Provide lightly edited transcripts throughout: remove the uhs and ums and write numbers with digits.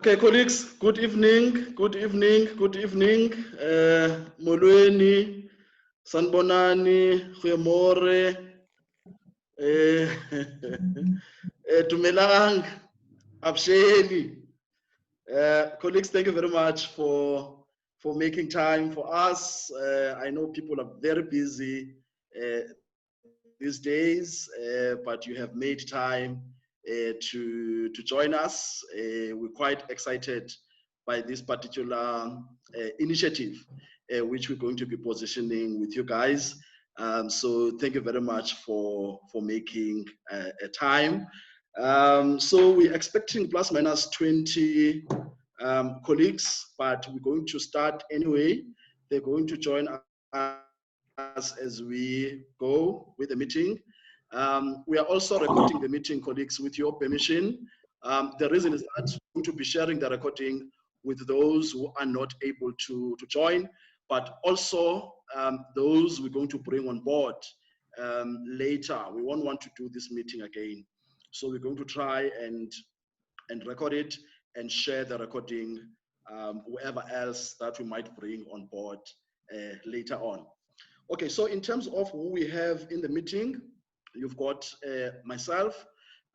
Okay, colleagues, good evening, good evening, good evening. Molweni, Sanbonani, Khuyemore, Dumelang, Absheni. Colleagues, thank you very much for making time for us. I know people are very busy these days, but you have made time to join us. We're quite excited by this particular initiative, which we're going to be positioning with you guys. So thank you very much for making a time. So we're expecting plus minus 20 colleagues, but we're going to start anyway. They're going to join us as we go with the meeting. We are also recording the meeting, colleagues, with your permission. The reason is that we're going to be sharing the recording with those who are not able to join, but also those we're going to bring on board later. We won't want to do this meeting again. So we're going to try and record it and share the recording whoever else that we might bring on board later on. Okay, so in terms of who we have in the meeting, you've got myself.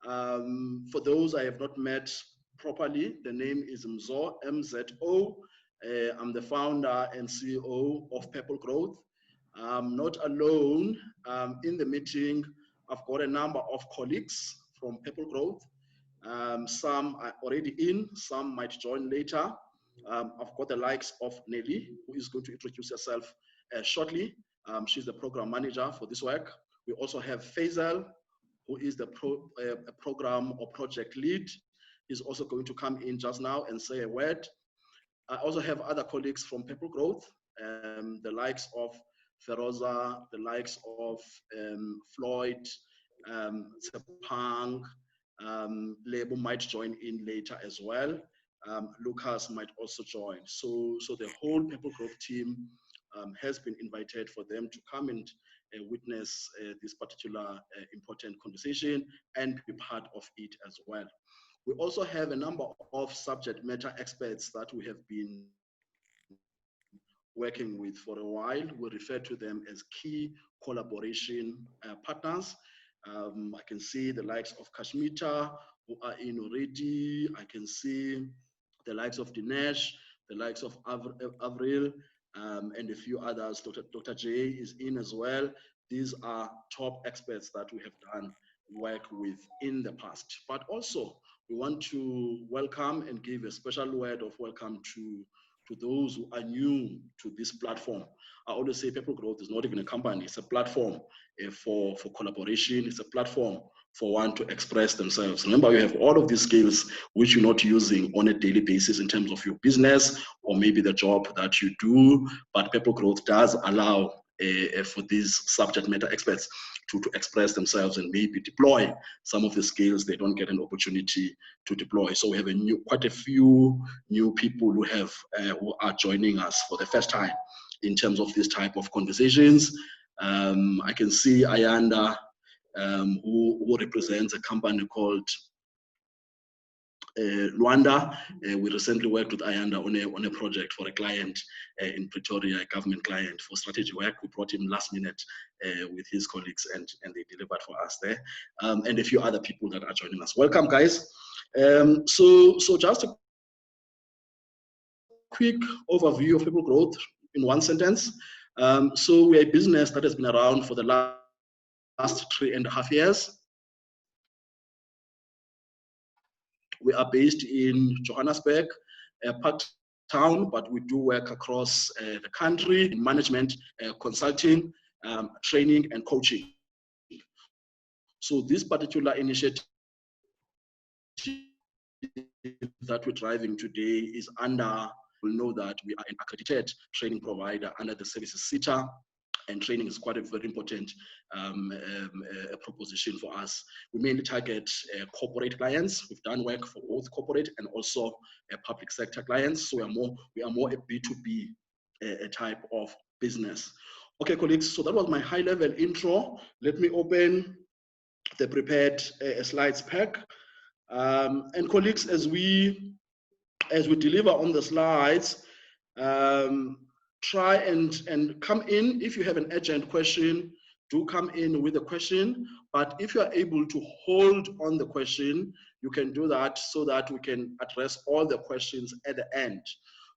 For those I have not met properly, the name is Mzo, M-Z-O. I'm the founder and CEO of PurpleGrowth. I'm not alone in the meeting. I've got a number of colleagues from PurpleGrowth. Some are already in, some might join later. I've got the likes of Nelly, who is going to introduce herself shortly. She's the program manager for this work. We also have Faizal, who is the program or project lead. He's also going to come in just now and say a word. I also have other colleagues from PurpleGrowth, the likes of Feroza, the likes of Floyd, Tsepang, Lebo might join in later as well. Lucas might also join. So the whole PurpleGrowth team has been invited for them to come and witness this particular important conversation and be part of it as well. We also have a number of subject matter experts that we have been working with for a while. We refer to them as key collaboration partners. I can see the likes of Kashmita who are in already. I can see the likes of Dinesh, the likes of Avril, and a few others. Dr. J is in as well. These are top experts that we have done work with in the past. But also, we want to welcome and give a special word of welcome to those who are new to this platform. I always say PurpleGrowth is not even a company, it's a platform for collaboration, it's a platform for one to express themselves. Remember, you have all of these skills which you're not using on a daily basis in terms of your business or maybe the job that you do, but PurpleGrowth does allow for these subject matter experts to express themselves and maybe deploy some of the skills they don't get an opportunity to deploy. So we have quite a few new people who are joining us for the first time in terms of this type of conversations. I can see Ayanda, who represents a company called Luanda. We recently worked with Ayanda on a project for a client in Pretoria, a government client for strategy work. We brought him last minute with his colleagues and they delivered for us there. And a few other people that are joining us. Welcome, guys. So just a quick overview of PurpleGrowth in one sentence. So we're a business that has been around for the last 3.5 years. We are based in Johannesburg, Park Town, but we do work across the country in management, consulting, training, and coaching. So this particular initiative that we're driving today is under, we know that we are an accredited training provider under the services SITA, and training is quite a very important proposition for us. We mainly target corporate clients. We've done work for both corporate and also public sector clients. So we are more a B2B type of business. Okay, colleagues, so that was my high level intro. Let me open the prepared slides pack. And colleagues, as we as we deliver on the slides, try and come in. If you have an urgent question, do come in with a question. But if you are able to hold on the question, you can do that so that we can address all the questions at the end.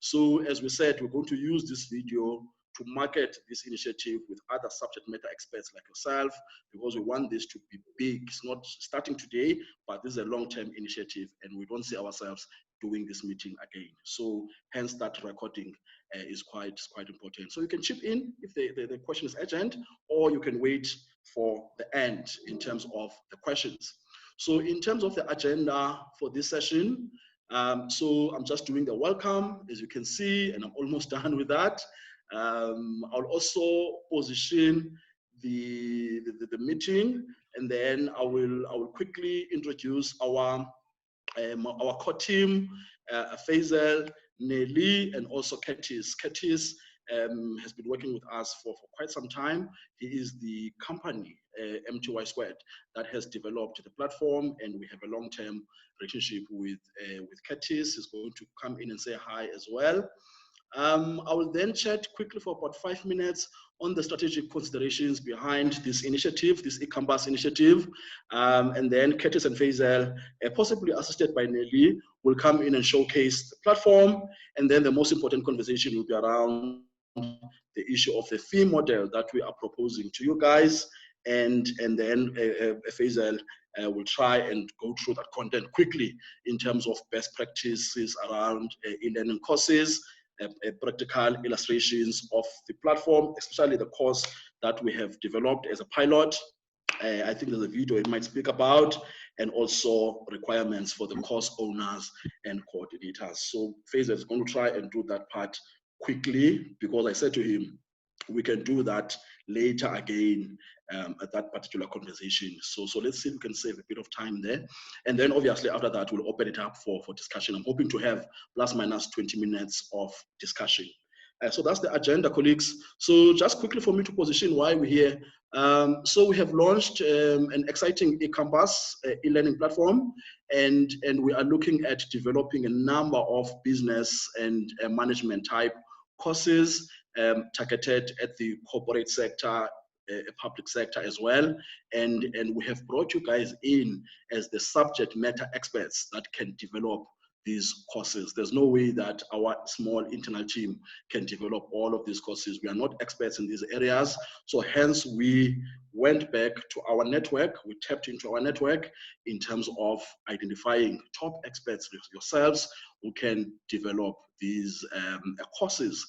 So as we said, we're going to use this video to market this initiative with other subject matter experts like yourself, because we want this to be big. It's not starting today, but this is a long-term initiative, and we don't see ourselves doing this meeting again. So hence that recording is quite important. So you can chip in if the question is urgent, or you can wait for the end in terms of the questions. So in terms of the agenda for this session, so I'm just doing the welcome, as you can see, and I'm almost done with that. I'll also position the meeting, and then I will quickly introduce our core team, Faizal, Nelly, and also Curtis. Curtis has been working with us for quite some time. He is the company, MTY Squared, that has developed the platform, and we have a long-term relationship with Curtis. He's going to come in and say hi as well. I will then chat quickly for about 5 minutes on the strategic considerations behind this initiative, this eCampus initiative. And then Curtis and Faizal, possibly assisted by Nelly, will come in and showcase the platform. And then the most important conversation will be around the issue of the fee model that we are proposing to you guys. And then Faizal will try and go through that content quickly in terms of best practices around e-learning courses, practical illustrations of the platform, especially the course that we have developed as a pilot. I think there's a video it might speak about, and also requirements for the course owners and coordinators. So Faisal is going to try and do that part quickly, because I said to him, we can do that later again at that particular conversation. So let's see if we can save a bit of time there. And then obviously after that, we'll open it up for discussion. I'm hoping to have plus minus 20 minutes of discussion. So that's the agenda, colleagues. So just quickly for me to position why we're here. So we have launched an exciting eCampus e-learning platform, and we are looking at developing a number of business and management type courses targeted at the corporate sector, public sector as well. And we have brought you guys in as the subject matter experts that can develop these courses. There's no way that our small internal team can develop all of these courses. We are not experts in these areas. So hence we went back to our network. We tapped into our network in terms of identifying top experts yourselves who can develop these courses,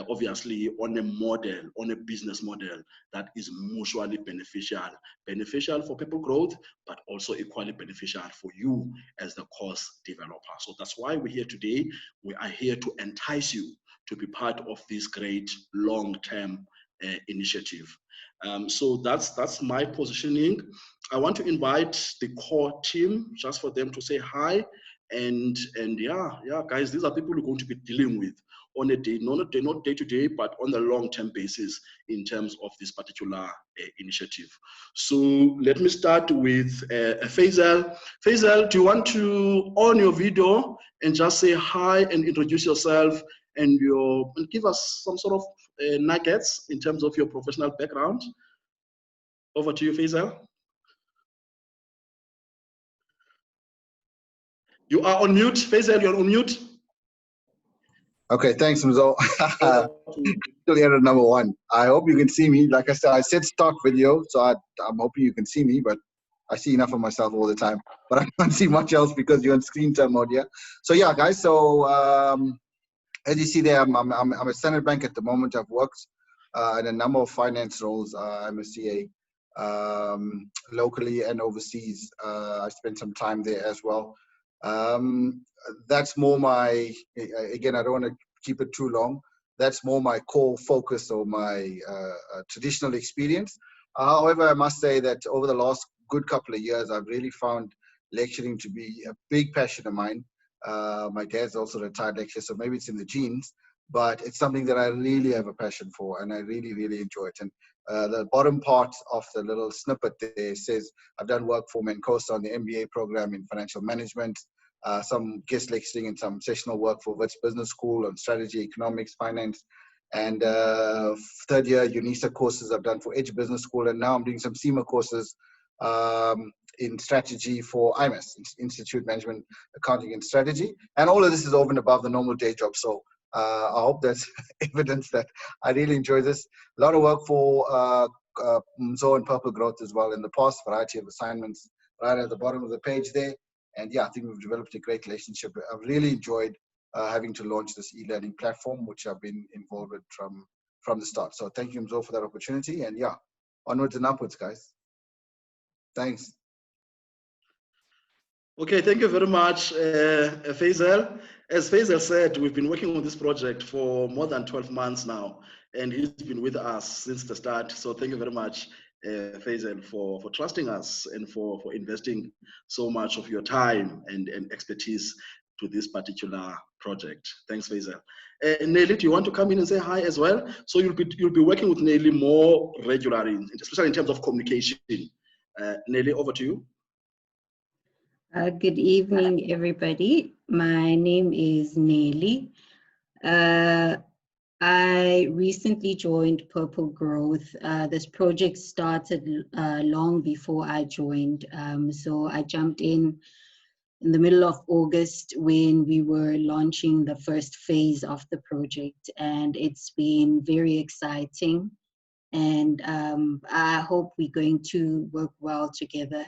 obviously on a model, on a business model that is mutually beneficial for PurpleGrowth, but also equally beneficial for you as the course developer. So that's why we're here today. We are here to entice you to be part of this great long-term initiative. So that's my positioning. I want to invite the core team just for them to say hi. And yeah, guys, these are people we're going to be dealing with on a day, not day to day, but on the long-term basis in terms of this particular initiative. So let me start with Faizal. Faizal, do you want to on your video and just say hi and introduce yourself and give us some sort of nuggets in terms of your professional background? Over to you, Faizal. You are on mute, Faizal. You're on mute. Okay, thanks, Mzo. Still at number one. I hope you can see me. Like I said stock video, so I'm hoping you can see me, but I see enough of myself all the time. But I can't see much else because you're on screen time mode here. So yeah, guys. So as you see there, I'm at Standard Bank at the moment. I've worked in a number of finance roles. I'm a CA locally and overseas. I spent some time there as well. That's more my, again, I don't want to keep it too long. That's more my core focus or my traditional experience. However, I must say that over the last good couple of years, I've really found lecturing to be a big passion of mine. My dad's also a retired lecturer, so maybe it's in the genes, but it's something that I really have a passion for, and I really, really enjoy it. And the bottom part of the little snippet there says, I've done work for Mencosa on the MBA program in financial management. some guest lecturing and some sessional work for Wits Business School on strategy, economics, finance. And third year UNISA courses I've done for Edge Business School, and now I'm doing some SEMA courses in strategy for IMAS, Institute Management Accounting and Strategy. And all of this is over and above the normal day job. So I hope that's evidence that I really enjoy this. A lot of work for Mzo and PurpleGrowth as well in the past, variety of assignments right at the bottom of the page there. And yeah, I think we've developed a great relationship. I've really enjoyed having to launch this e-learning platform, which I've been involved with from the start. So thank you, Mzo, for that opportunity. And yeah, onwards and upwards, guys. Thanks. Okay, thank you very much, Faizal. As Faizal said, we've been working on this project for more than 12 months now, and he's been with us since the start. So thank you very much, Faizal, for trusting us and for investing so much of your time and expertise to this particular project. Thanks, Faizal. Nelly, do you want to come in and say hi as well? So you'll be working with Nelly more regularly, especially in terms of communication. Nelly, over to you. Good evening, everybody. My name is Nelly. I recently joined PurpleGrowth. This project started long before I joined. So I jumped in the middle of August when we were launching the first phase of the project, and it's been very exciting. And I hope we're going to work well together.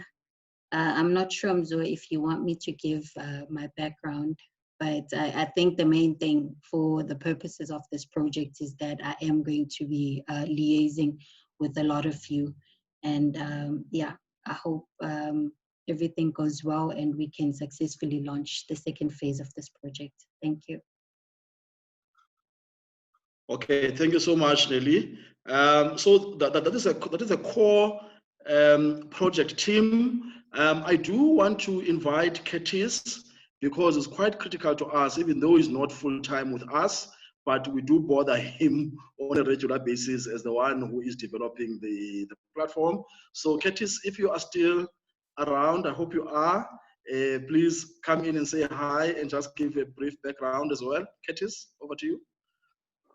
I'm not sure, Mzo, if you want me to give my background, but I think the main thing for the purposes of this project is that I am going to be liaising with a lot of you. And yeah, I hope everything goes well and we can successfully launch the second phase of this project. Thank you. Okay, thank you so much, Nelly. So that is a core project team. I do want to invite Curtis because it's quite critical to us, even though he's not full-time with us, but we do bother him on a regular basis as the one who is developing the platform. So Curtis, if you are still around, I hope you are, please come in and say hi and just give a brief background as well. Curtis, over to you.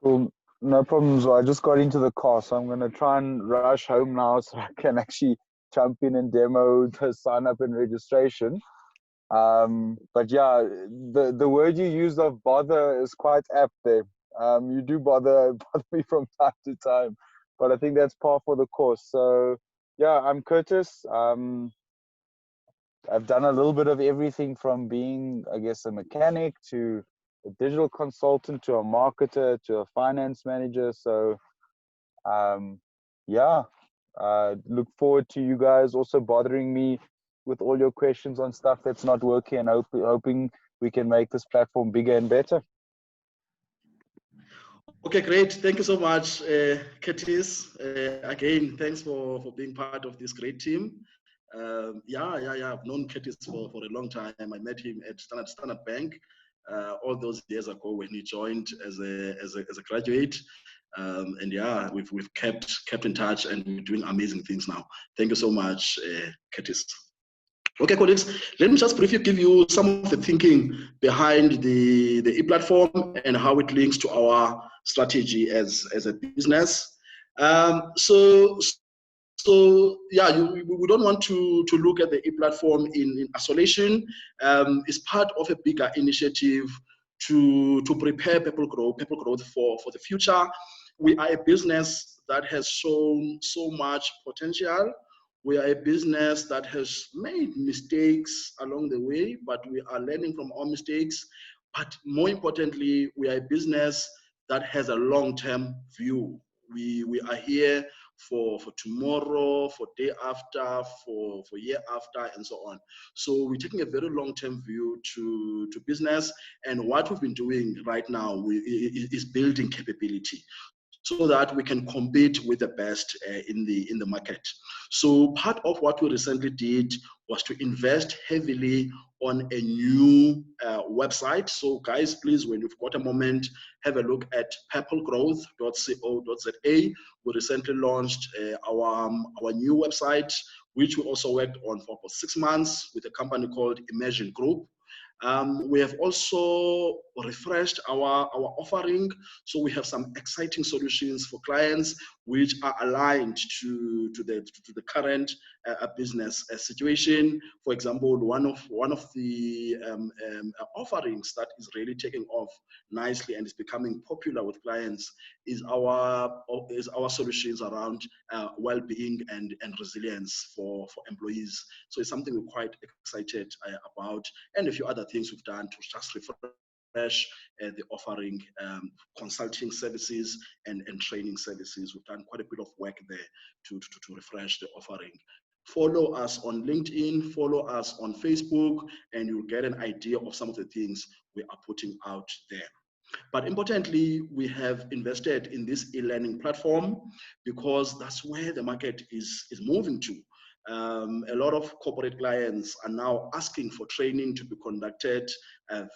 Cool. No problems. I just got into the car, so I'm going to try and rush home now so I can actually jump in and demo the sign up and registration. But yeah, the word you used of bother is quite apt there. You do bother me from time to time, but I think that's par for the course. So yeah, I'm Curtis. I've done a little bit of everything from being, I guess, a mechanic to a digital consultant to a marketer to a finance manager. So yeah, look forward to you guys also bothering me with all your questions on stuff that's not working, and hoping we can make this platform bigger and better. Okay, great. Thank you so much, Curtis. Again, thanks for being part of this great team. Yeah. I've known Curtis for a long time. I met him at Standard Bank all those years ago when he joined as a graduate. And yeah, we've kept in touch, and we're doing amazing things now. Thank you so much, Curtis. Okay, colleagues, let me just briefly give you some of the thinking behind the e-platform and how it links to our strategy as a business. So yeah, we don't want to look at the e-platform in isolation. It's part of a bigger initiative to prepare PurpleGrowth for the future. We are a business that has shown so much potential. We are a business that has made mistakes along the way, but we are learning from our mistakes. But more importantly, we are a business that has a long-term view. We are here for tomorrow, for day after, for year after, and so on. So we're taking a very long-term view to business, and what we've been doing right now is building capability, so that we can compete with the best in the market. So part of what we recently did was to invest heavily on a new website. So guys, please, when you've got a moment, have a look at purplegrowth.co.za. We recently launched our new website, which we also worked on for 6 months with a company called Immersion Group. We have also refreshed our offering. So we have some exciting solutions for clients which are aligned to the current business situation. For example, one of the offerings that is really taking off nicely and is becoming popular with clients is our solutions around well-being and resilience for employees. So it's something we're quite excited about, and a few other things we've done to just refresh the offering, consulting services and training services. We've done quite a bit of work there to refresh the offering. Follow us on LinkedIn, follow us on Facebook, and you'll get an idea of some of the things we are putting out there. But importantly, we have invested in this e-learning platform because that's where the market is moving to. A lot of corporate clients are now asking for training to be conducted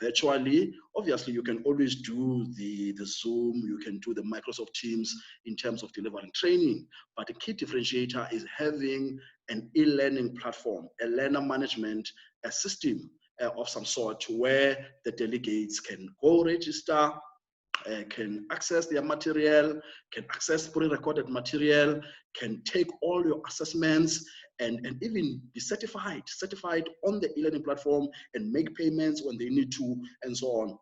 virtually. Obviously, you can always do the Zoom, you can do the Microsoft Teams in terms of delivering training, but the key differentiator is having an e-learning platform, a learner management system of some sort where the delegates can go register, can access their material, can access pre-recorded material, can take all your assessments, and even be certified on the e-learning platform and make payments when they need to, and so on.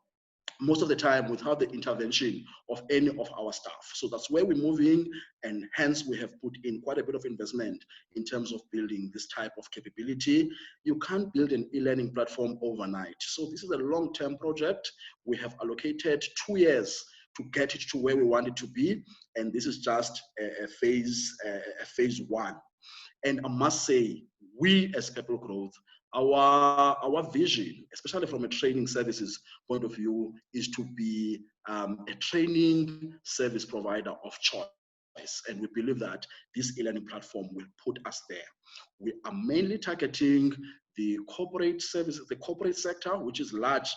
Most of the time without the intervention of any of our staff. So that's where we're moving, and hence we have put in quite a bit of investment in terms of building this type of capability. You can't build an e-learning platform overnight. So this is a long-term project. We have allocated 2 years to get it to where we want it to be, and this is just a phase one. And I must say, we as PurpleGrowth, our vision, especially from a training services point of view, is to be a training service provider of choice. And we believe that this e-learning platform will put us there. We are mainly targeting the corporate services, the corporate sector, which is large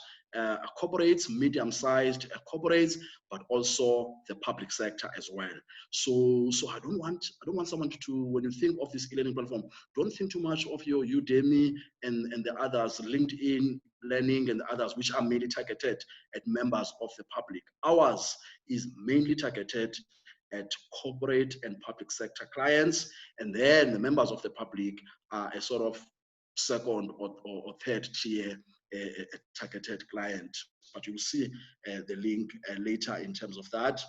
corporates, medium-sized corporates, but also the public sector as well. So I don't want someone to, when you think of this e-learning platform, don't think too much of your Udemy and the others, LinkedIn Learning and the others, which are mainly targeted at members of the public. Ours is mainly targeted at corporate and public sector clients, and then the members of the public are a sort of second or third tier targeted client. But you'll see the link later in terms of that.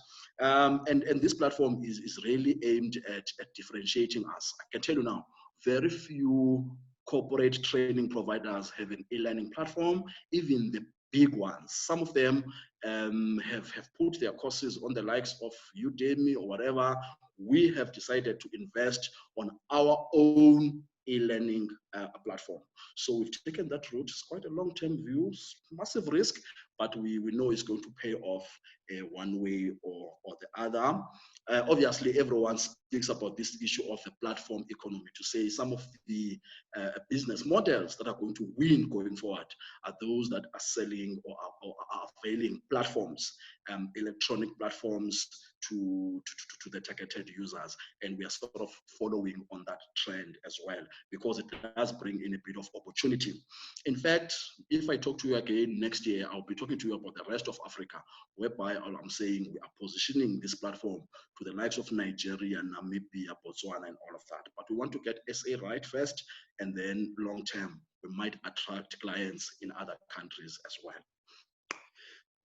And this platform is really aimed at differentiating us. I can tell you now, very few corporate training providers have an e-learning platform, even the big ones. Some of them have put their courses on the likes of Udemy or whatever. We have decided to invest on our own e-learning platform. So we've taken that route. It's quite a long-term view, massive risk, but we know it's going to pay off one way or the other. Obviously, everyone speaks about this issue of the platform economy, to say some of the business models that are going to win going forward are those that are selling or are availing platforms, electronic platforms to the targeted users. And we are sort of following on that trend as well, because it does bring in a bit of opportunity. In fact, if I talk to you again next year, I'll be talking to you about the rest of Africa, whereby all I'm saying we are positioning this platform to the likes of Nigeria, Namibia, Botswana, and all of that. But we want to get SA right first, and then long term, we might attract clients in other countries as well.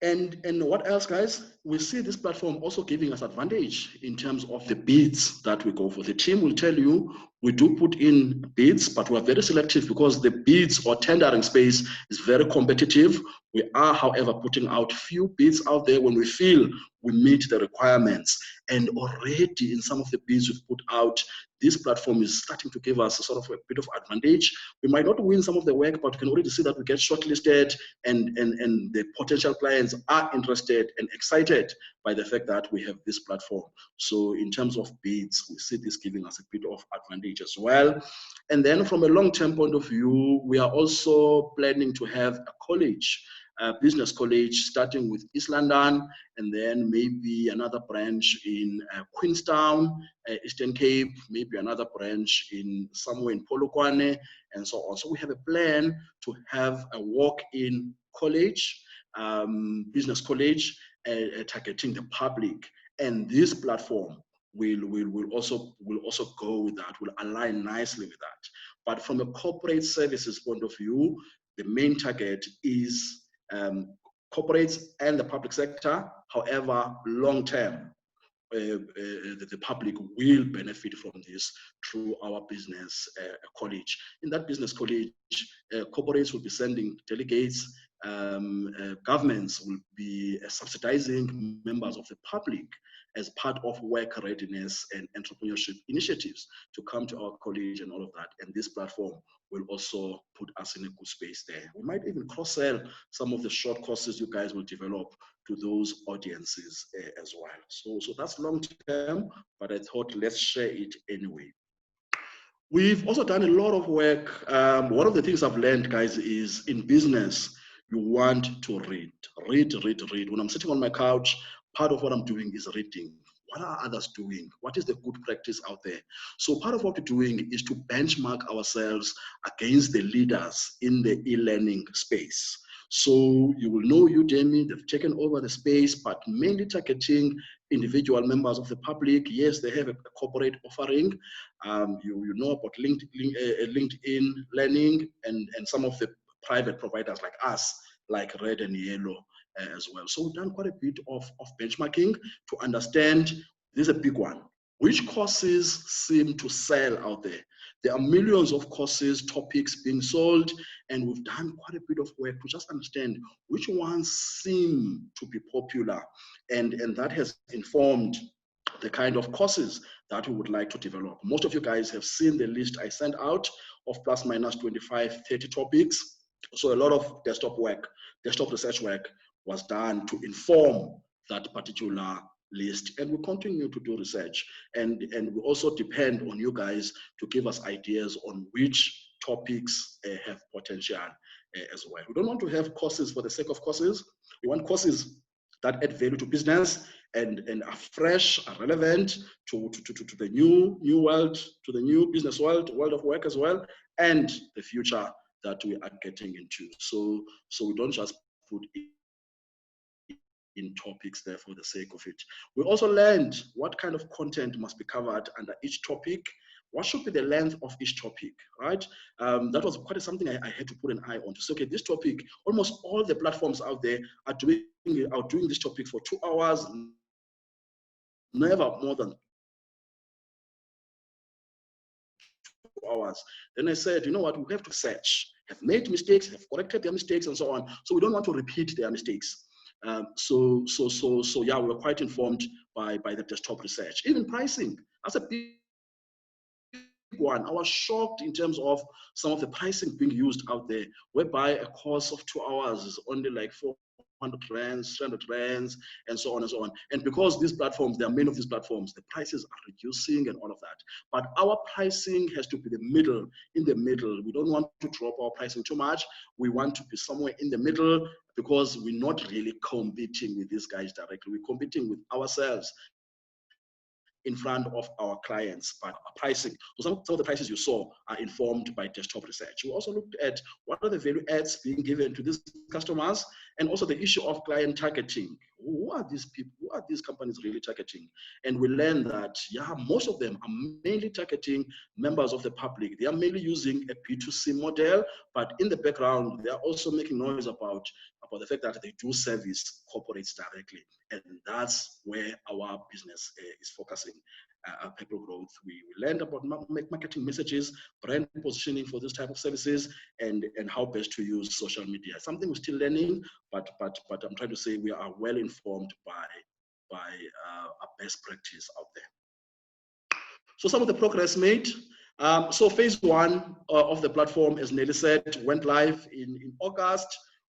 And what else, guys? We see this platform also giving us advantage in terms of the bids that we go for. The team will tell you we do put in bids, but we're very selective because the bids or tendering space is very competitive. We are, however, putting out few bids out there when we feel we meet the requirements. And already in some of the bids we've put out, this platform is starting to give us a sort of a bit of advantage. We might not win some of the work, but we can already see that we get shortlisted, and the potential clients are interested and excited by the fact that we have this platform. So in terms of bids, we see this giving us a bit of advantage as well. And then from a long-term point of view, we are also planning to have a college business college, starting with East London, and then maybe another branch in Queenstown, Eastern Cape, maybe another branch in somewhere in Polokwane, and so on. So we have a plan to have a walk-in college, business college, targeting the public, and this platform will also go with that, will align nicely with that. But from a corporate services point of view, the main target is corporates and the public sector. However, long term, the public will benefit from this through our business college. In that business college, corporates will be sending delegates, governments will be subsidizing members of the public as part of work readiness and entrepreneurship initiatives to come to our college and all of that. And this platform will also put us in a good space there. We might even cross-sell some of the short courses you guys will develop to those audiences as well. So that's long term, but I thought let's share it anyway. We've also done a lot of work. One of the things I've learned, guys, is in business, you want to read. When I'm sitting on my couch, part of what I'm doing is reading. What are others doing? What is the good practice out there? So part of what we're doing is to benchmark ourselves against the leaders in the e-learning space. So you will know Udemy, they've taken over the space, but mainly targeting individual members of the public. Yes, they have a corporate offering. You know about LinkedIn Learning and some of the private providers like us, like Red and Yellow as well. So we've done quite a bit of benchmarking to understand, this is a big one, which courses seem to sell out there. There are millions of courses, topics being sold, and we've done quite a bit of work to just understand which ones seem to be popular, and that has informed the kind of courses that we would like to develop. Most of you guys have seen the list I sent out of plus minus 25, 30 topics. So a lot of desktop research work was done to inform that particular list, and we continue to do research, and we also depend on you guys to give us ideas on which topics have potential as well. We don't want to have courses for the sake of courses. We want courses that add value to business and are fresh, are relevant to the new world, to the new business world of work as well, and the future that we are getting into. So we don't just put in topics there for the sake of it. We also learned what kind of content must be covered under each topic. What should be the length of each topic, right? That was quite something I had to put an eye on to say, okay, this topic, almost all the platforms out there are doing this topic for 2 hours, never more than 2 hours. Then I said, you know what, we have to search, have made mistakes, have corrected their mistakes and so on. So we don't want to repeat their mistakes. So yeah, we were quite informed by the desktop research. Even pricing, that's a big one. I was shocked in terms of some of the pricing being used out there, whereby a course of 2 hours is only like 400 rands, 300 rands, and so on and so on. And because these platforms, there are many of these platforms, the prices are reducing and all of that. But our pricing has to be in the middle. We don't want to drop our pricing too much. We want to be somewhere in the middle, because we're not really competing with these guys directly. We're competing with ourselves in front of our clients, but pricing. So some of the prices you saw are informed by desktop research. We also looked at what are the value adds being given to these customers, and also the issue of client targeting. Who are these people? Who are these companies really targeting? And we learned that, yeah, most of them are mainly targeting members of the public. They are mainly using a B2C model, but in the background, they are also making noise about the fact that they do service corporates directly. And that's where our business is focusing. PurpleGrowth, we learned about marketing messages, brand positioning for this type of services, and how best to use social media. Something we're still learning, but I'm trying to say we are well informed by a best practice out there. So some of the progress made. So phase 1 of the platform, as Nelly said, went live in August.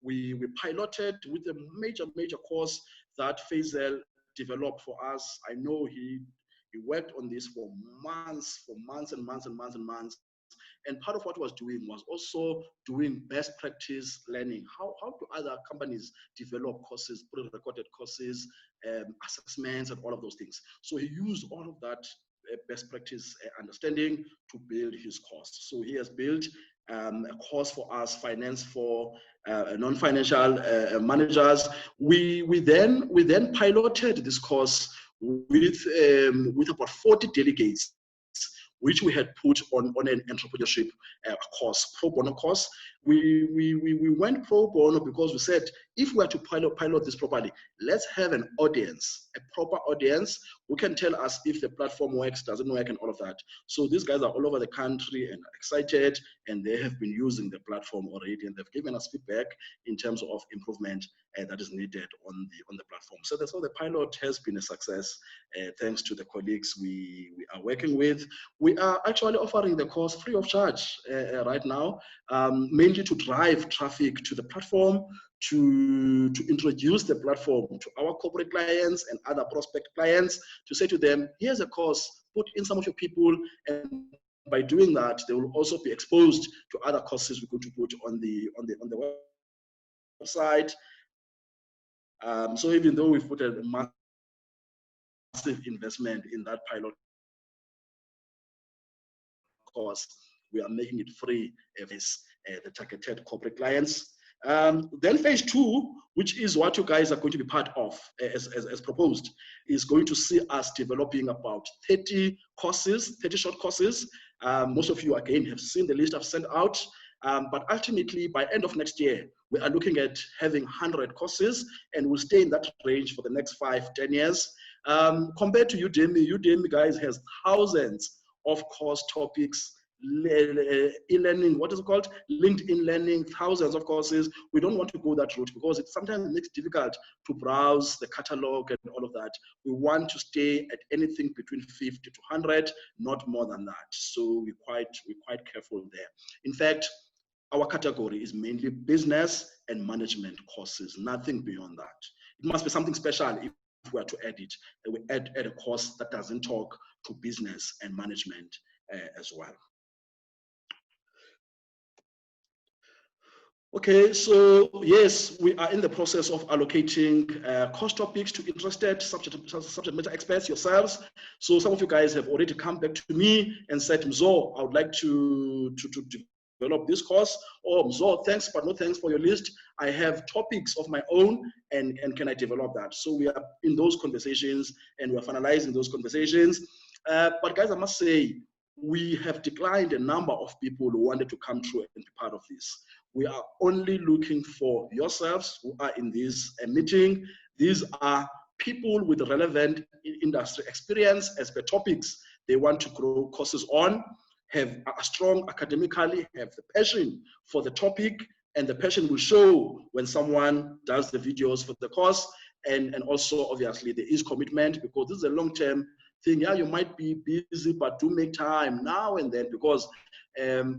We piloted with a major course that Faizal developed for us. I know he worked on this for months and months. And part of what I was doing was also doing best practice learning. How do other companies develop courses, pre-recorded courses, assessments, and all of those things. So he used all of that best practice understanding to build his course. So he has built a course for us, finance for non-financial managers. We then piloted this course with about 40 delegates, which we had put on an entrepreneurship course, pro bono course. We went pro bono because we said, if we are to pilot this properly, let's have an audience, a proper audience who can tell us if the platform works, doesn't work, and all of that. So these guys are all over the country and excited, and they have been using the platform already, and they've given us feedback in terms of improvement that is needed on the platform. So that's how the pilot has been a success, thanks to the colleagues we are working with. We are actually offering the course free of charge right now, mainly to drive traffic to the platform, to introduce the platform to our corporate clients and other prospect clients, to say to them, here's a course, put in some of your people, and by doing that, they will also be exposed to other courses we're going to put on the website. So even though we've put a massive investment in that pilot course, we are making it free if it's the targeted corporate clients. Then phase 2, which is what you guys are going to be part of as proposed, is going to see us developing about 30 courses, 30 short courses. Most of you, again, have seen the list I've sent out. But ultimately, by end of next year, we are looking at having 100 courses, and we'll stay in that range for the next 5-10 years. Compared to Udemy, guys, has thousands of course topics, e-learning, what is it called? LinkedIn Learning, thousands of courses. We don't want to go that route because it sometimes makes it difficult to browse the catalog and all of that. We want to stay at anything between 50 to 100, not more than that. So we're quite careful there. In fact, our category is mainly business and management courses, nothing beyond that. It must be something special if we are to add it. We add a course that doesn't talk to business and management as well. Okay, so yes, we are in the process of allocating course topics to interested subject matter experts yourselves. So some of you guys have already come back to me and said, Mzo, I would like to develop this course, or Mzo, thanks but no thanks for your list. I have topics of my own, and can I develop that? So we are in those conversations, and we're finalizing those conversations. But guys, I must say, we have declined a number of people who wanted to come through and be part of this. We are only looking for yourselves who are in this meeting. These are people with relevant industry experience as per topics they want to grow courses on, are strong academically, have the passion for the topic, and the passion will show when someone does the videos for the course. And also, obviously, there is commitment, because this is a long-term thing. Yeah, you might be busy, but do make time now and then, because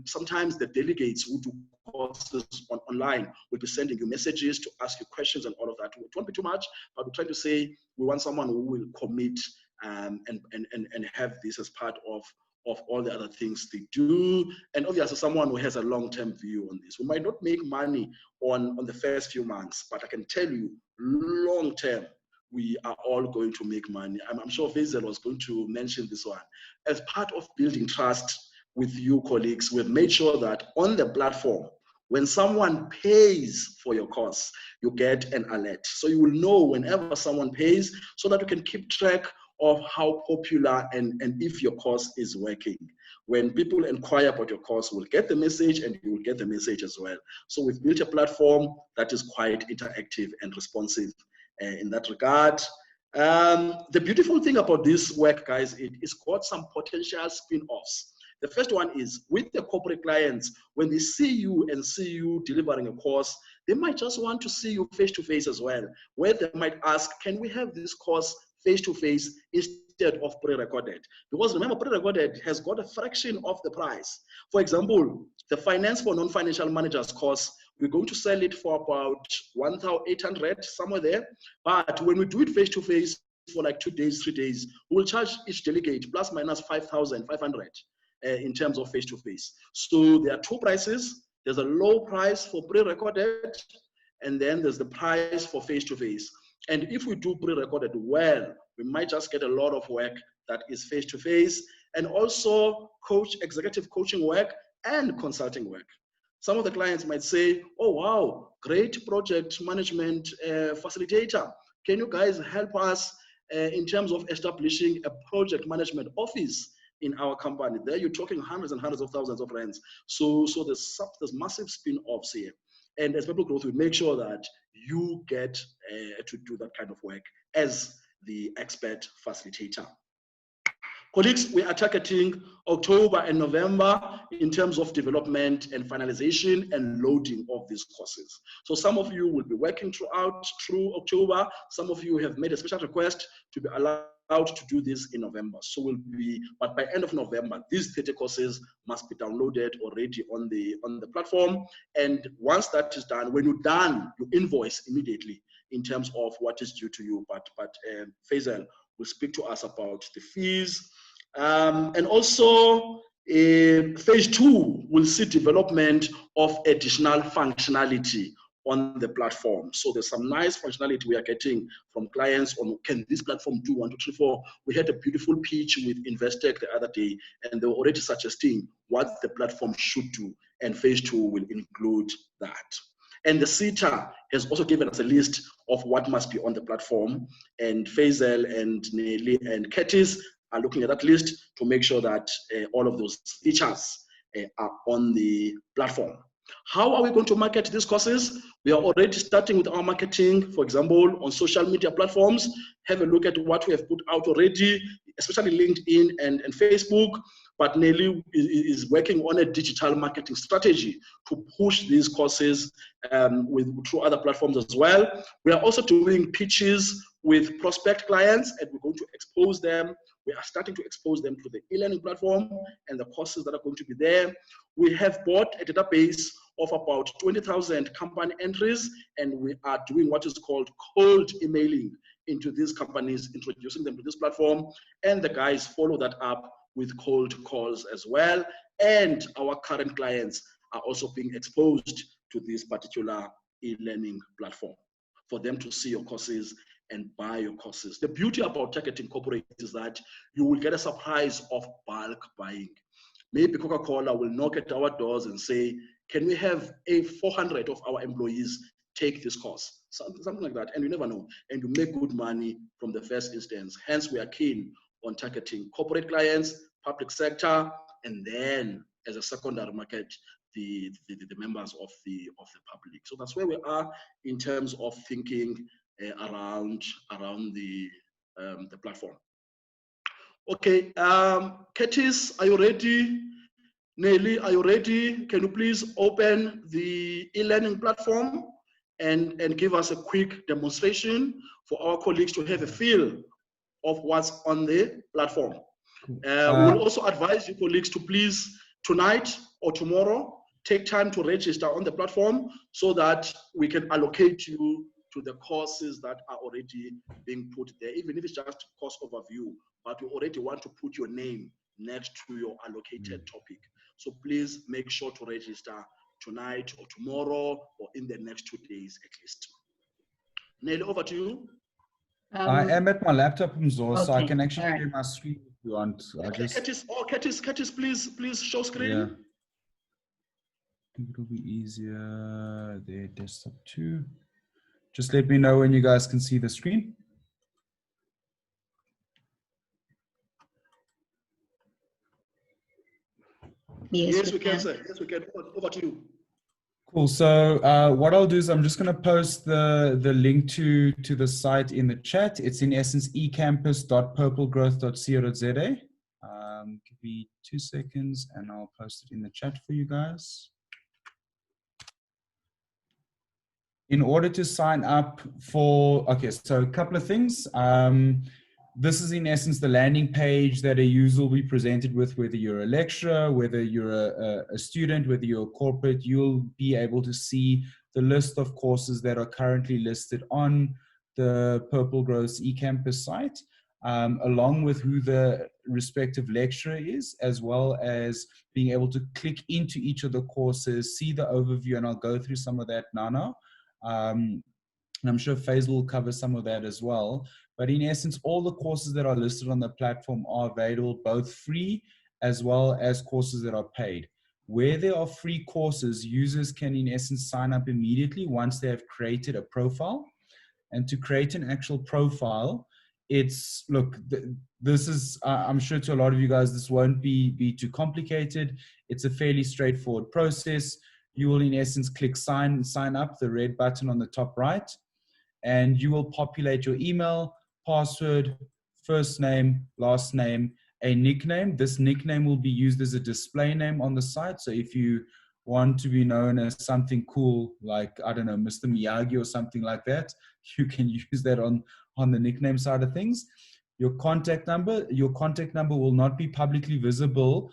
sometimes the delegates who do courses online will be sending you messages to ask you questions and all of that. It won't be too much, but we're trying to say we want someone who will commit and have this as part of all the other things they do, and obviously someone who has a long-term view on this. We might not make money on the first few months, but I can tell you, long-term, we are all going to make money. I'm sure Faizal was going to mention this one. As part of building trust with you colleagues, we've made sure that on the platform, when someone pays for your course, you get an alert. So you will know whenever someone pays, so that you can keep track of how popular and if your course is working. When people inquire about your course, we'll get the message, and you will get the message as well. So we've built a platform that is quite interactive and responsive in that regard. The beautiful thing about this work, guys, it's got some potential spin-offs. The first one is with the corporate clients. When they see you and see you delivering a course, they might just want to see you face-to-face as well, where they might ask, can we have this course face-to-face instead of pre-recorded? Because remember, pre-recorded has got a fraction of the price. For example, the finance for non-financial managers course, we're going to sell it for about 1,800, somewhere there. But when we do it face-to-face for like 2 days, 3 days, we'll charge each delegate plus minus 5,500. in terms of face-to-face. So there are two prices. There's a low price for pre-recorded, and then there's the price for face-to-face. And if we do pre-recorded well, we might just get a lot of work that is face-to-face, and also executive coaching work and consulting work. Some of the clients might say, oh, wow, great project management facilitator. Can you guys help us in terms of establishing a project management office in our company? There you're talking hundreds and hundreds of thousands of rands. So there's massive spin-offs here. And as PurpleGrowth, we make sure that you get to do that kind of work as the expert facilitator. Colleagues, we are targeting October and November in terms of development and finalization and loading of these courses. So some of you will be working through October. Some of you have made a special request to be allowed to do this in November. So but by end of November, these 30 courses must be downloaded already on the platform. And once that is done, when you're done, you invoice immediately in terms of what is due to you. But Faizal will speak to us about the fees. And also, phase 2 will see development of additional functionality on the platform. So there's some nice functionality we are getting from clients on, can this platform do 1, 2, 3, 4? We had a beautiful pitch with Investec the other day, and they were already suggesting what the platform should do, and phase 2 will include that. And the CETA has also given us a list of what must be on the platform, and Faizal and Nelly and Curtis are looking at that list to make sure that all of those features are on the platform. How are we going to market these courses? We are already starting with our marketing, for example, on social media platforms. Have a look at what we have put out already, especially LinkedIn and Facebook. But Nelly is working on a digital marketing strategy to push these courses through other platforms as well. We are also doing pitches with prospect clients, and we're going to expose them. We are starting to expose them to the e-learning platform and the courses that are going to be there. We have bought a database of about 20,000 company entries, and we are doing what is called cold emailing into these companies, introducing them to this platform, and the guys follow that up with cold calls as well. And our current clients are also being exposed to this particular e-learning platform for them to see your courses and buy your courses. The beauty about targeting corporate is that you will get a surprise of bulk buying. Maybe Coca-Cola will knock at our doors and say, can we have 400 of our employees take this course? Something like that, and you never know. And you make good money from the first instance. Hence, we are keen on targeting corporate clients, public sector, and then as a secondary market, the members of the public. So that's where we are in terms of thinking around the platform. Okay, Curtis, are you ready? Nelly, are you ready? Can you please open the e-learning platform and give us a quick demonstration for our colleagues to have a feel of what's on the platform? We'll also advise you colleagues to please tonight or tomorrow take time to register on the platform so that we can allocate you to the courses that are already being put there, even if it's just course overview, but we already want to put your name next to your allocated topic. So please make sure to register tonight or tomorrow or in the next 2 days at least. Nelly, over to you. I am at my laptop, so Okay, I can actually all share my screen if you want. Curtis, please show screen. Yeah. I think it'll be easier there, desktop 2. Just let me know when you guys can see the screen. Yes, we can, sir. Yes, we can. Over to you. Cool. So what I'll do is I'm just going to post the link to the site in the chat. It's in essence ecampus.purplegrowth.co.za. Give me 2 seconds and I'll post it in the chat for you guys. In order to sign up for, okay, so a couple of things. This is in essence the landing page that a user will be presented with, whether you're a lecturer, whether you're a student, whether you're a corporate. You'll be able to see the list of courses that are currently listed on the PurpleGrowth eCampus site. along with who the respective lecturer is, as well as being able to click into each of the courses, see the overview, and I'll go through some of that now. And I'm sure Faizal will cover some of that as well. But in essence, all the courses that are listed on the platform are available, both free as well as courses that are paid. Where there are free courses, users can in essence sign up immediately once they have created a profile. And to create an actual profile, it's, look, this is, I'm sure to a lot of you guys, this won't be too complicated. It's a fairly straightforward process. You will in essence click sign up, the red button on the top right, and you will populate your email, password, first name, last name, a nickname. This nickname will be used as a display name on the site. So if you want to be known as something cool, like, I don't know, Mr. Miyagi or something like that, you can use that on the nickname side of things. Your contact number will not be publicly visible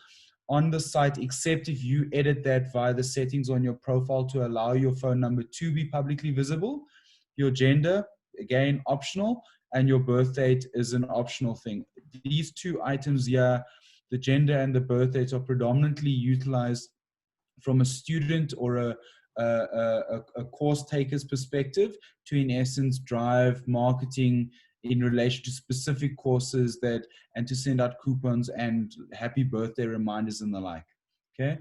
on the site, except if you edit that via the settings on your profile to allow your phone number to be publicly visible. Your gender, again, optional, and your birth date is an optional thing. These two items here, the gender and the birth date, are predominantly utilized from a student or a course taker's perspective to, in essence, drive marketing in relation to specific courses and to send out coupons and happy birthday reminders and the like. Okay.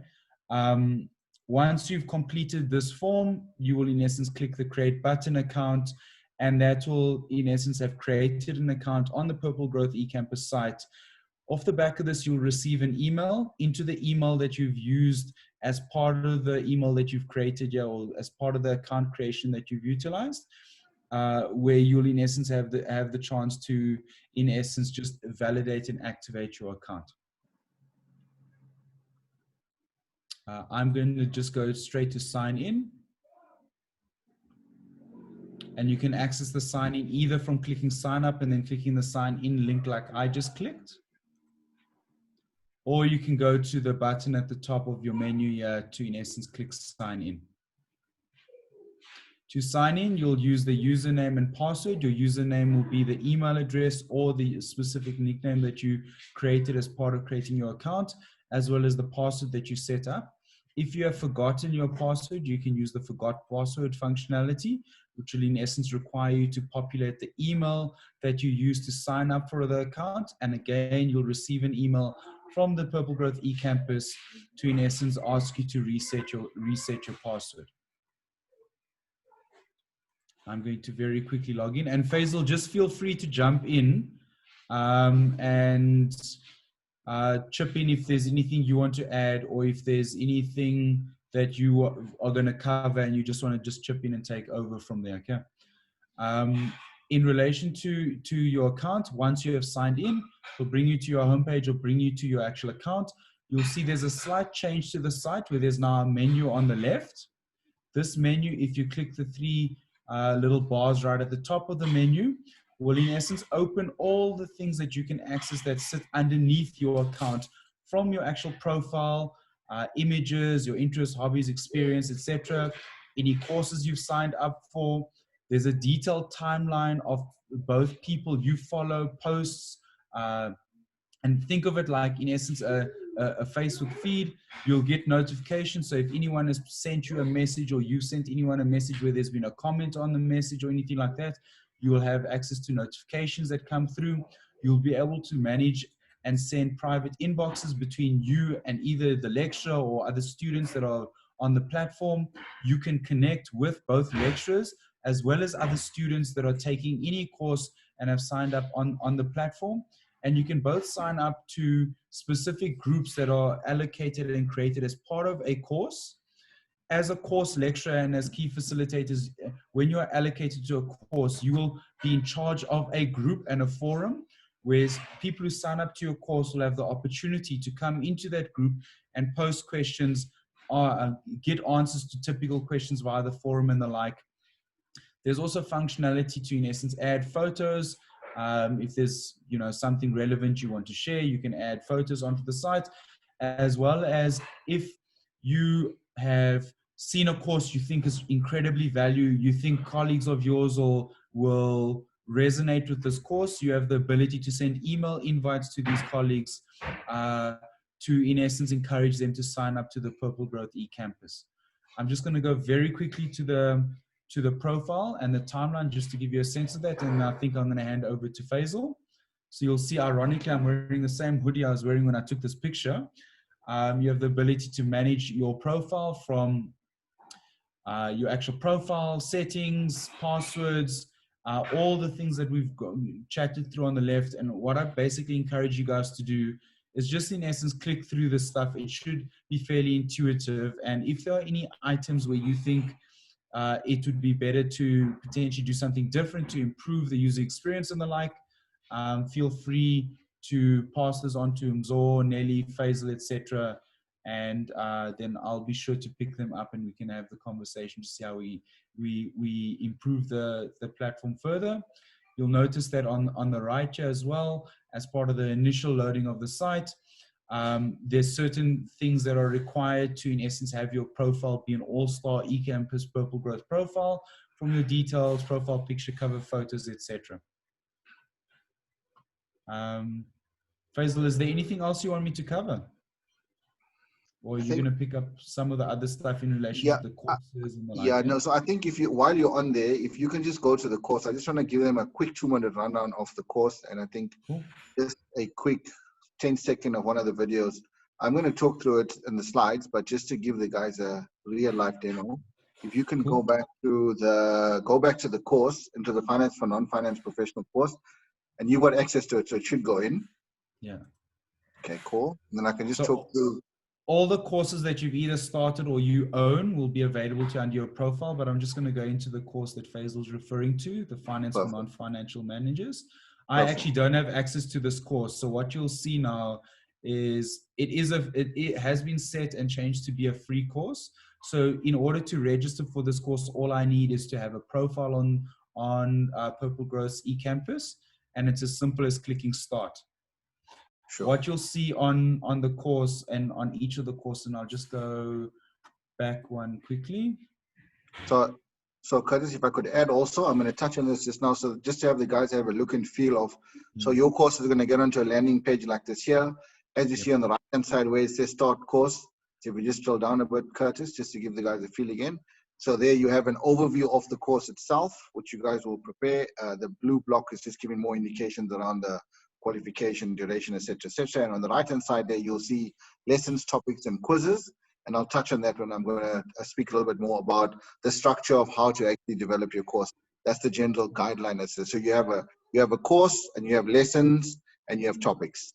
Once you've completed this form, you will in essence click the create button account, and that will in essence have created an account on the PurpleGrowth eCampus site. Off the back of this, you'll receive an email into the email that you've used as part of the email that you've created here, or as part of the account creation that you've utilized, where you'll in essence have the chance to, in essence, just validate and activate your account. I'm going to just go straight to sign in. And you can access the sign in either from clicking sign up and then clicking the sign in link like I just clicked. Or you can go to the button at the top of your menu here to, in essence, click sign in. To sign in, you'll use the username and password. Your username will be the email address or the specific nickname that you created as part of creating your account, as well as the password that you set up. If you have forgotten your password, you can use the forgot password functionality, which will in essence require you to populate the email that you use to sign up for the account. And again, you'll receive an email from the PurpleGrowth eCampus to, in essence, ask you to reset your password. I'm going to very quickly log in. And Faizal, just feel free to jump in and chip in if there's anything you want to add, or if there's anything that you are going to cover and you just want to just chip in and take over from there. Okay. In relation to your account, once you have signed in, it'll bring you to your homepage or bring you to your actual account. You'll see there's a slight change to the site where there's now a menu on the left. This menu, if you click the three little bars right at the top of the menu, will in essence open all the things that you can access that sit underneath your account, from your actual profile, images, your interests, hobbies, experience, etc. Any courses you've signed up for. There's a detailed timeline of both people you follow, posts, and think of it like, in essence, a Facebook feed. You'll get notifications. So if anyone has sent you a message, or you sent anyone a message where there's been a comment on the message or anything like that, you will have access to notifications that come through. You'll be able to manage and send private inboxes between you and either the lecturer or other students that are on the platform. You can connect with both lecturers as well as other students that are taking any course and have signed up on the platform. And you can both sign up to specific groups that are allocated and created as part of a course. As a course lecturer and as key facilitators, when you are allocated to a course, you will be in charge of a group and a forum, whereas people who sign up to your course will have the opportunity to come into that group and post questions, get answers to typical questions via the forum and the like. There's also functionality to, in essence, add photos. If there's something relevant you want to share, you can add photos onto the site, as well as if you have seen a course you think is incredibly valuable, you think colleagues of yours will resonate with this course, you have the ability to send email invites to these colleagues to, in essence, encourage them to sign up to the PurpleGrowth eCampus. I'm just going to go very quickly to the profile and the timeline just to give you a sense of that, and I think I'm going to hand over to Faizal. So you'll see, ironically, I'm wearing the same hoodie I was wearing when I took this picture. You have the ability to manage your profile from your actual profile, settings, passwords, all the things that we've chatted through on the left. And what I basically encourage you guys to do is just, in essence, click through this stuff. It should be fairly intuitive. And if there are any items where you think it would be better to potentially do something different to improve the user experience and the like, feel free to pass this on to Mzor, Nelly, Faisal, etc. And then I'll be sure to pick them up and we can have the conversation to see how we improve the platform further. You'll notice that on the right here as well, as part of the initial loading of the site, there's certain things that are required to, in essence, have your profile be an all-star eCampus PurpleGrowth profile, from your details, profile picture, cover photos, etc. Faisal, is there anything else you want me to cover? Or are you going to pick up some of the other stuff in relation to the courses and the like? Yeah, no, so I think if you, while you're on there, if you can just go to the course, I just want to give them a quick 2-minute rundown of the course. And I think just a quick 10-second of one of the videos. I'm going to talk through it in the slides, but just to give the guys a real life demo, if you can go back to the course, into the finance for non-finance professional course, and you've got access to it, so it should go in. Yeah. Okay, cool. And then I can just talk through. All the courses that you've either started or you own will be available to under your profile, but I'm just going to go into the course that Faisal's referring to, the Finance for Non-Financial Managers. I actually don't have access to this course. So what you'll see now is it has been set and changed to be a free course. So in order to register for this course, all I need is to have a profile on PurpleGrowth's eCampus, and it's as simple as clicking start. Sure. What you'll see on the course and on each of the courses, and I'll just go back one quickly. So Curtis, if I could add also, I'm going to touch on this just now. So just to have the guys have a look and feel of, so your course is going to get onto a landing page like this here. As you see on the right-hand side where it says start course. So if we just scroll down a bit, Curtis, just to give the guys a feel again. So there you have an overview of the course itself, which you guys will prepare. The blue block is just giving more indications around the qualification, duration, etc., etc. And on the right-hand side there, you'll see lessons, topics, and quizzes. And I'll touch on that when I'm going to speak a little bit more about the structure of how to actually develop your course. That's the general guideline. So you have a course, and you have lessons, and you have topics.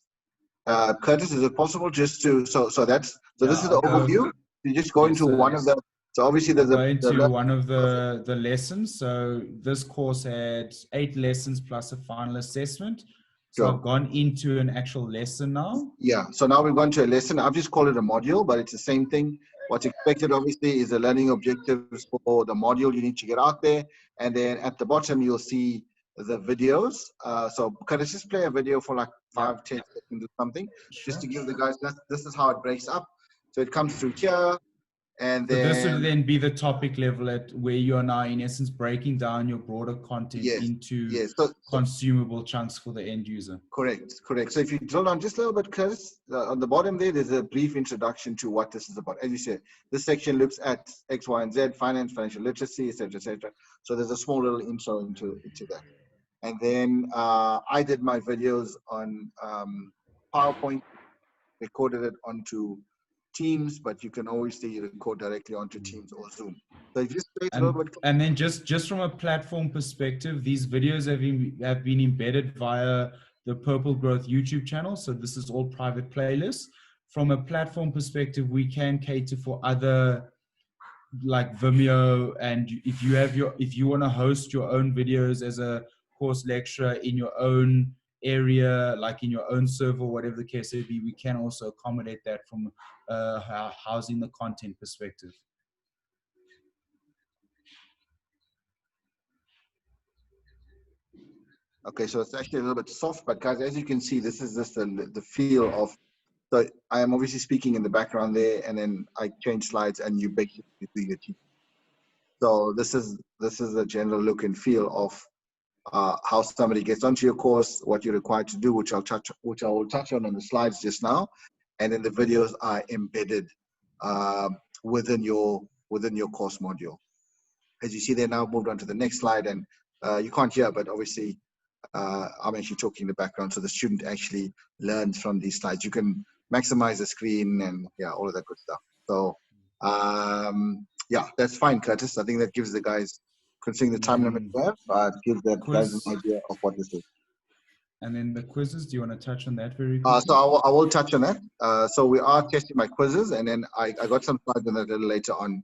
Curtis, is it possible just to this is the overview. You just go into one of the. So obviously there's one of the lessons. So this course had 8 lessons plus a final assessment. So I've gone into an actual lesson now. Yeah, so now we've gone to a lesson. I've just called it a module, but it's the same thing. What's expected, obviously, is the learning objectives for the module you need to get out there. And then at the bottom, you'll see the videos. So can I just play a video for like 5-10 seconds or something, just to give the guys, this is how it breaks up. So it comes through here. And then, so this would then be the topic level at where you are now, in essence, breaking down your broader content into consumable chunks for the end user. Correct. So if you drill down just a little bit, Chris, on the bottom there's a brief introduction to what this is about. As you said, this section looks at X, Y, and Z, finance, financial literacy, etc., etc. So there's a small little intro into that. And then I did my videos on PowerPoint, recorded it onto Teams, but you can always record directly onto Teams or Zoom. So if you and then just from a platform perspective, these videos have been embedded via the PurpleGrowth YouTube channel. So this is all private playlists. From a platform perspective, we can cater for other like Vimeo, and if you want to host your own videos as a course lecturer in your own area, like in your own server, whatever the case may be, we can also accommodate that from housing the content perspective. Okay, so it's actually a little bit soft, but guys, as you can see, this is just the feel of. So I am obviously speaking in the background there, and then I change slides, and you basically do your teaching. So this is a general look and feel of how somebody gets onto your course, what you're required to do, which I will touch on the slides just now, and then the videos are embedded within your course module. As you see there, now moved on to the next slide, and you can't hear, but obviously I'm actually talking in the background, so the student actually learns from these slides. You can maximize the screen and yeah, all of that good stuff. So yeah, that's fine, Curtis. I think that gives the guys, considering the time limit we have, gives the guys an idea of what this is. And then the quizzes, do you want to touch on that very So quickly? I will touch on that. So we are testing my quizzes, and then I got some slides on that a little later on,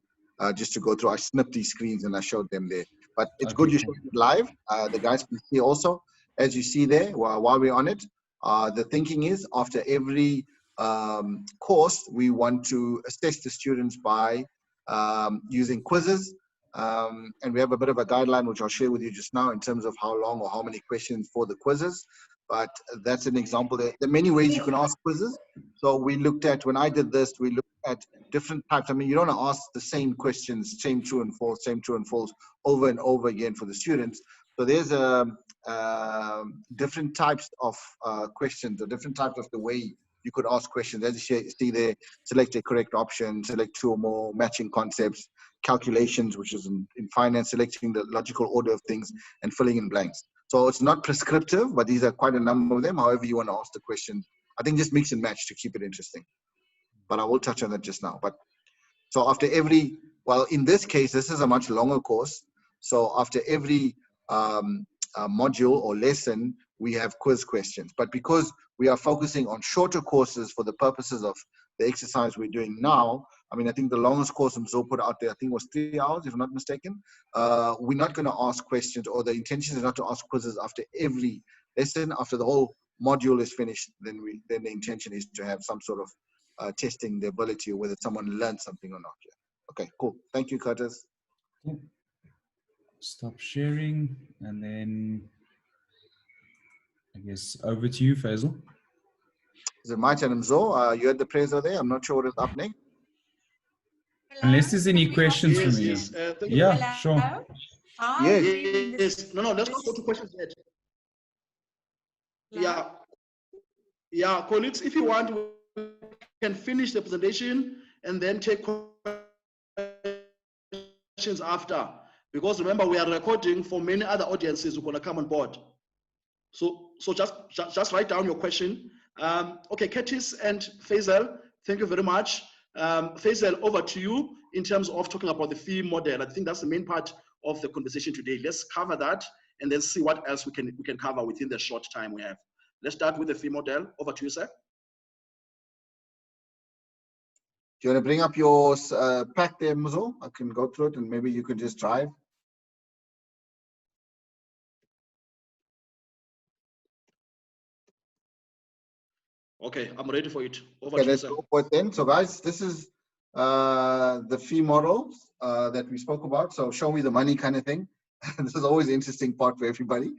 just to go through. I snipped these screens and I showed them there. But it's good you showed it live. The guys can see also, as you see there, while we're on it, the thinking is after every course, we want to assess the students by using quizzes. And we have a bit of a guideline, which I'll share with you just now in terms of how long or how many questions for the quizzes. But that's an example. There are many ways you can ask quizzes. So we looked at, when I did this, we looked at different types. I mean, you don't want to ask the same questions, same true and false, over and over again for the students. So there's different types of questions, or different types of the way you could ask questions. As you see there, select a correct option, select two or more matching concepts, calculations, which is in finance, selecting the logical order of things, and filling in blanks. So it's not prescriptive, but these are quite a number of them. However you want to ask the question, I think just mix and match to keep it interesting. But I will touch on that just now. But so after every, well, in this case, this is a much longer course. So after every module or lesson, we have quiz questions. But because we are focusing on shorter courses for the purposes of the exercise we're doing now, I mean, I think the longest course Mzo put out there, I think was 3 hours, if I'm not mistaken. We're not going to ask questions, or the intention is not to ask quizzes after every lesson. After the whole module is finished, then the intention is to have some sort of testing the ability, or whether someone learned something or not. Yeah. Okay, cool. Thank you, Curtis. Cool. Stop sharing, and then I guess over to you, Faizal. Is it my turn, Mzo? You had the praiser there. I'm not sure what is up next. Unless there's any questions Yes, from you. yes. Yeah, sure. Yes. No, let's not go to questions yet. Yeah. Yeah, colleagues, if you want, we can finish the presentation and then take questions after. Because remember, we are recording for many other audiences who are going to come on board. So just write down your question. Okay, Curtis and Faizal, thank you very much. Faizal, over to you in terms of talking about the fee model. I think that's the main part of the conversation today. Let's cover that and then see what else we can cover within the short time we have. Let's start with the fee model. Over to you, sir. Do you want to bring up your pack there, Mzo? I can go through it, and maybe you could just drive. Okay, I'm ready for it. Over Okay, to you, let's sir. go for it then. So guys, this is the fee models that we spoke about. So show me the money kind of thing. This is always an interesting part for everybody.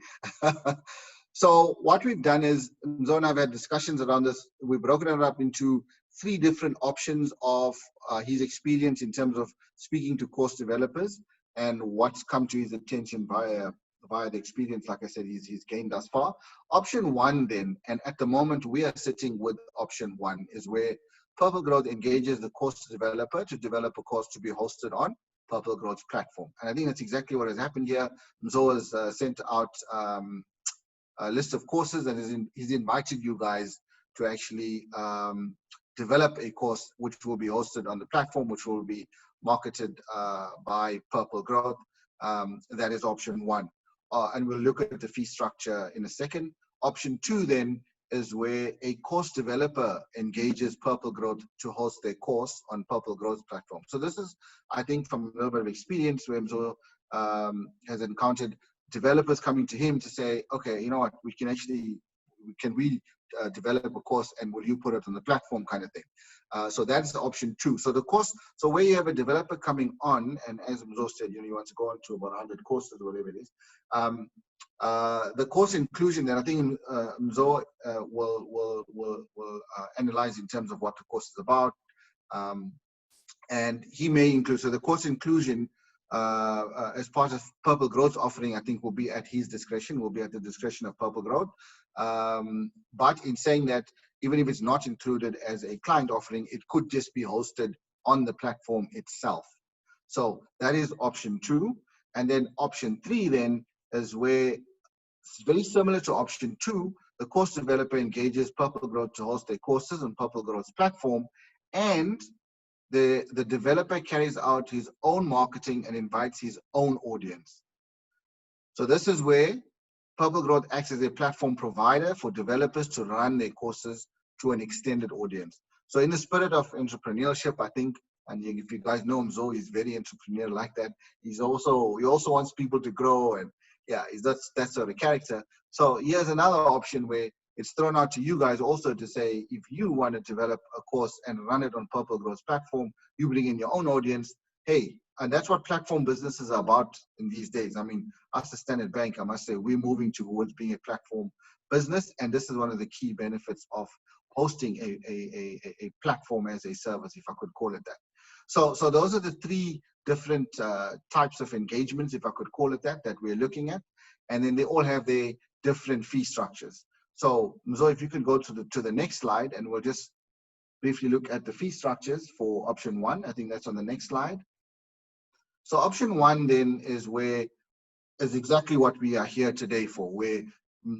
So what we've done is, Mzo and I've had discussions around this. We've broken it up into 3 different options of his experience in terms of speaking to course developers and what's come to his attention via the experience, like I said, he's gained thus far. Option 1 then, and at the moment we are sitting with option 1, is where PurpleGrowth engages the course developer to develop a course to be hosted on PurpleGrowth's platform. And I think that's exactly what has happened here. Mzo has sent out a list of courses, and he's invited you guys to actually develop a course which will be hosted on the platform, which will be marketed by PurpleGrowth. That is option 1. And we'll look at the fee structure in a second. Option 2 then is where a course developer engages PurpleGrowth to host their course on PurpleGrowth's platform. So this is, I think, from a little bit of experience, where Mzo has encountered developers coming to him to say, okay, you know what, we can develop a course, and will you put it on the platform, kind of thing. So that's the option 2. So the course, so where you have a developer coming on, and as Mzo said, you want to go on to about 100 courses, whatever it is. The course inclusion that I think Mzo will analyze in terms of what the course is about. And he may include, so the course inclusion as part of PurpleGrowth offering, I think will be at his discretion, will be at the discretion of PurpleGrowth. But in saying that, even if it's not included as a client offering, it could just be hosted on the platform itself. So that is option 2. And then option 3 then is where it's very similar to option 2. The course developer engages PurpleGrowth to host their courses on PurpleGrowth's platform, and the developer carries out his own marketing and invites his own audience. So this is where PurpleGrowth acts as a platform provider for developers to run their courses to an extended audience. So in the spirit of entrepreneurship, I think, and if you guys know him, Zoe, he's very entrepreneurial like that. He also wants people to grow, and yeah, that sort of character. So here's another option where it's thrown out to you guys also to say, if you want to develop a course and run it on PurpleGrowth's platform, you bring in your own audience. Hey, and that's what platform businesses are about in these days. I mean, us as Standard Bank, I must say, we're moving towards being a platform business, and this is one of the key benefits of hosting a platform as a service, if I could call it that. So those are the 3 different types of engagements, if I could call it that we're looking at, and then they all have their different fee structures. So Zoe, if you could go to the next slide, and we'll just briefly look at the fee structures for option 1. I think that's on the next slide. So option 1 then is exactly what we are here today for, where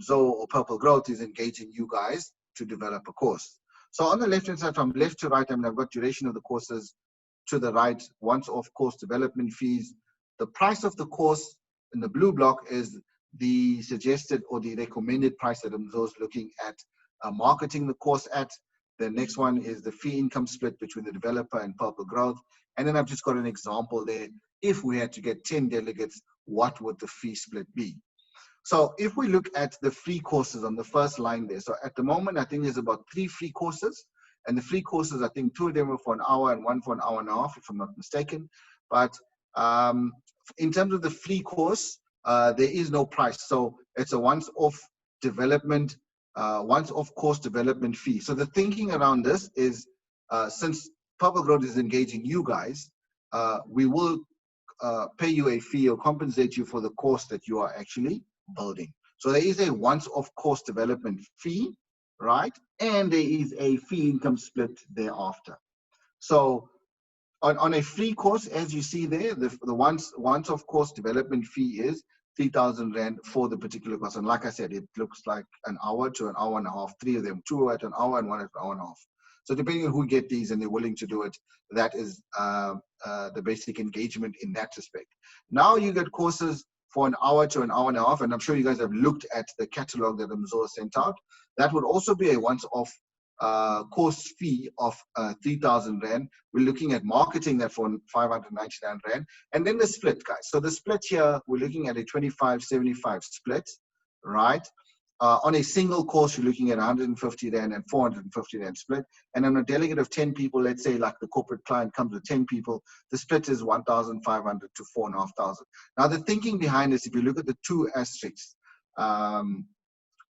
Zoe or PurpleGrowth is engaging you guys to develop a course. So on the left-hand side, from left to right, I mean, I've got duration of the courses. To the right, once-off course development fees. The price of the course in the blue block is the suggested or the recommended price that Zoe is looking at marketing the course at. The next one is the fee income split between the developer and PurpleGrowth. And then I've just got an example there. If we had to get 10 delegates, what would the fee split be? So if we look at the free courses on the first line there, so at the moment, I think there's about 3 free courses. And the free courses, I think 2 of them are for an hour and 1 for an hour and a half, if I'm not mistaken. But in terms of the free course, there is no price. So it's a once-off development, once-off course development fee. So the thinking around this is, since PurpleGrowth is engaging you guys, we will pay you a fee or compensate you for the course that you are actually building. So there is a once-off course development fee, right? And there is a fee income split thereafter. So on a free course, as you see there, the once-off course development fee is 3,000 Rand for the particular course. And like I said, it looks like an hour to an hour and a half, 3 of them, 2 at an hour and 1 at an hour and a half. So depending on who get these and they're willing to do it, that is the basic engagement in that respect. Now you get courses for an hour to an hour and a half, and I'm sure you guys have looked at the catalog that Mzoa sent out. That would also be a once-off course fee of 3,000 Rand. We're looking at marketing that for 599 Rand. And then the split, guys. So the split here, we're looking at a 25-75 split, right? On a single course, you're looking at 150 Rand and 450 Rand split. And on a delegate of 10 people, let's say like the corporate client comes with 10 people, the split is 1,500 to 4,500. Now, the thinking behind this, if you look at the 2 asterisks,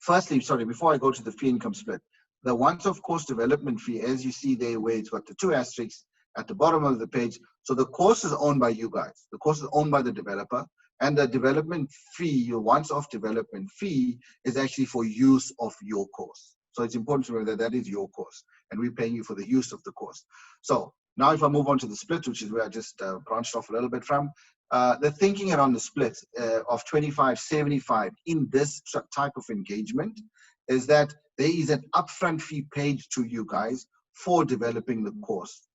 firstly, sorry, before I go to the fee income split, the once-off course development fee, as you see there, where it's got the 2 asterisks at the bottom of the page. So the course is owned by you guys. The course is owned by the developer. And the development fee, your once-off development fee, is actually for use of your course. So it's important to remember that that is your course, and we're paying you for the use of the course. So now if I move on to the split, which is where I just branched off a little bit from, the thinking around the split of 25-75 in this type of engagement is that there is an upfront fee paid to you guys for developing the course.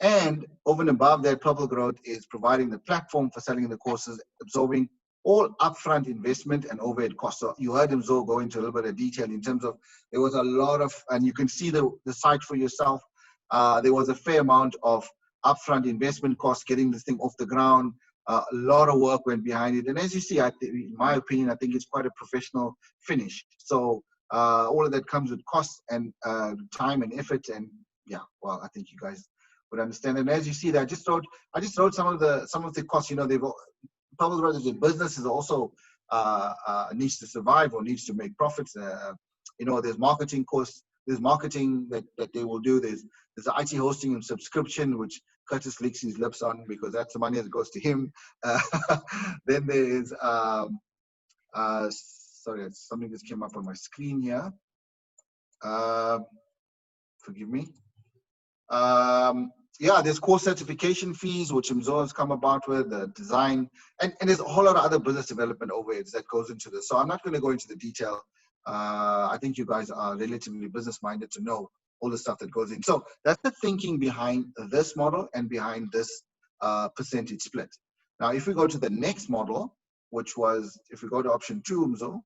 And over and above that, PurpleGrowth is providing the platform for selling the courses, absorbing all upfront investment and overhead costs. So you heard him go into a little bit of detail in terms of there was a lot of, and you can see the site for yourself. There was a fair amount of upfront investment costs getting this thing off the ground. A lot of work went behind it. And as you see, in my opinion, I think it's quite a professional finish. So all of that comes with costs and time and effort. And yeah, well, I think you guys would understand. And as you see, I just wrote some of the costs. You know, PurpleGrowth as a business is also needs to survive or needs to make profits. You know, there's marketing costs. There's marketing that they will do. There's the IT hosting and subscription, which Curtis licks his lips on because that's the money that goes to him. Then there is, sorry, something just came up on my screen here. Forgive me. Yeah, there's course certification fees, which Mzo has come about with, the design, and there's a whole lot of other business development overheads that goes into this. So I'm not going to go into the detail. I think you guys are relatively business-minded to know all the stuff that goes in. So that's the thinking behind this model and behind this percentage split. Now, if we go to the next model, which was, if we go to option 2, Mzo,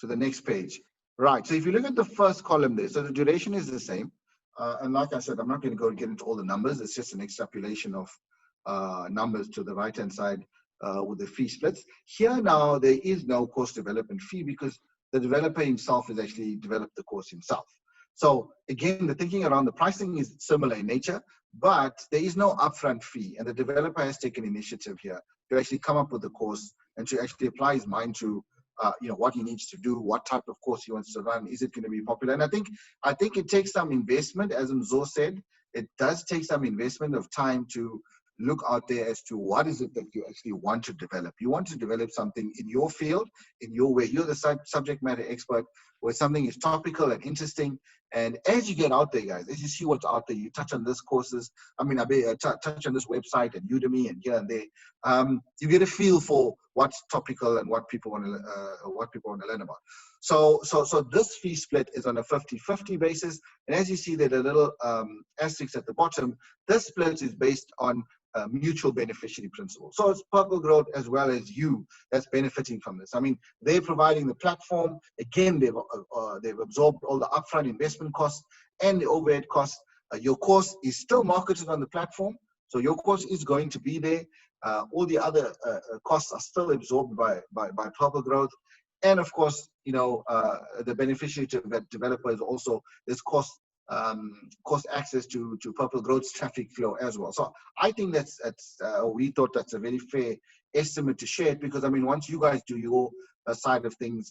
to the next page. Right, so if you look at the first column there, so the duration is the same. And like I said, I'm not going to go get into all the numbers. It's just an extrapolation of numbers to the right-hand side with the fee splits. Here now, there is no course development fee because the developer himself has actually developed the course himself. So again, the thinking around the pricing is similar in nature, but there is no upfront fee. And the developer has taken initiative here to actually come up with the course and to actually apply his mind to what he needs to do, what type of course he wants to run, is it going to be popular? And I think it takes some investment, as Mzo said, it does take some investment of time to look out there as to what is it that you actually want to develop. You want to develop something in your field, in your way. You're the subject matter expert where something is topical and interesting. And as you get out there, guys, as you see what's out there, you touch on this courses, I touch on this website and Udemy and here and there, you get a feel for what's topical and what people want to learn about. So this fee split is on a 50-50 basis. And as you see there, the little asterisks at the bottom, this split is based on mutual beneficiary principle. So it's PurpleGrowth as well as you that's benefiting from this. I mean, they're providing the platform. Again, they've absorbed all the upfront investment costs and the overhead costs. Your course is still marketed on the platform, so your course is going to be there. All the other costs are still absorbed by PurpleGrowth. And of course, the beneficiary to that developer is also this cost access to PurpleGrowth's traffic flow as well. So I think we thought that's a very fair estimate to share it, because I mean, once you guys do your side of things,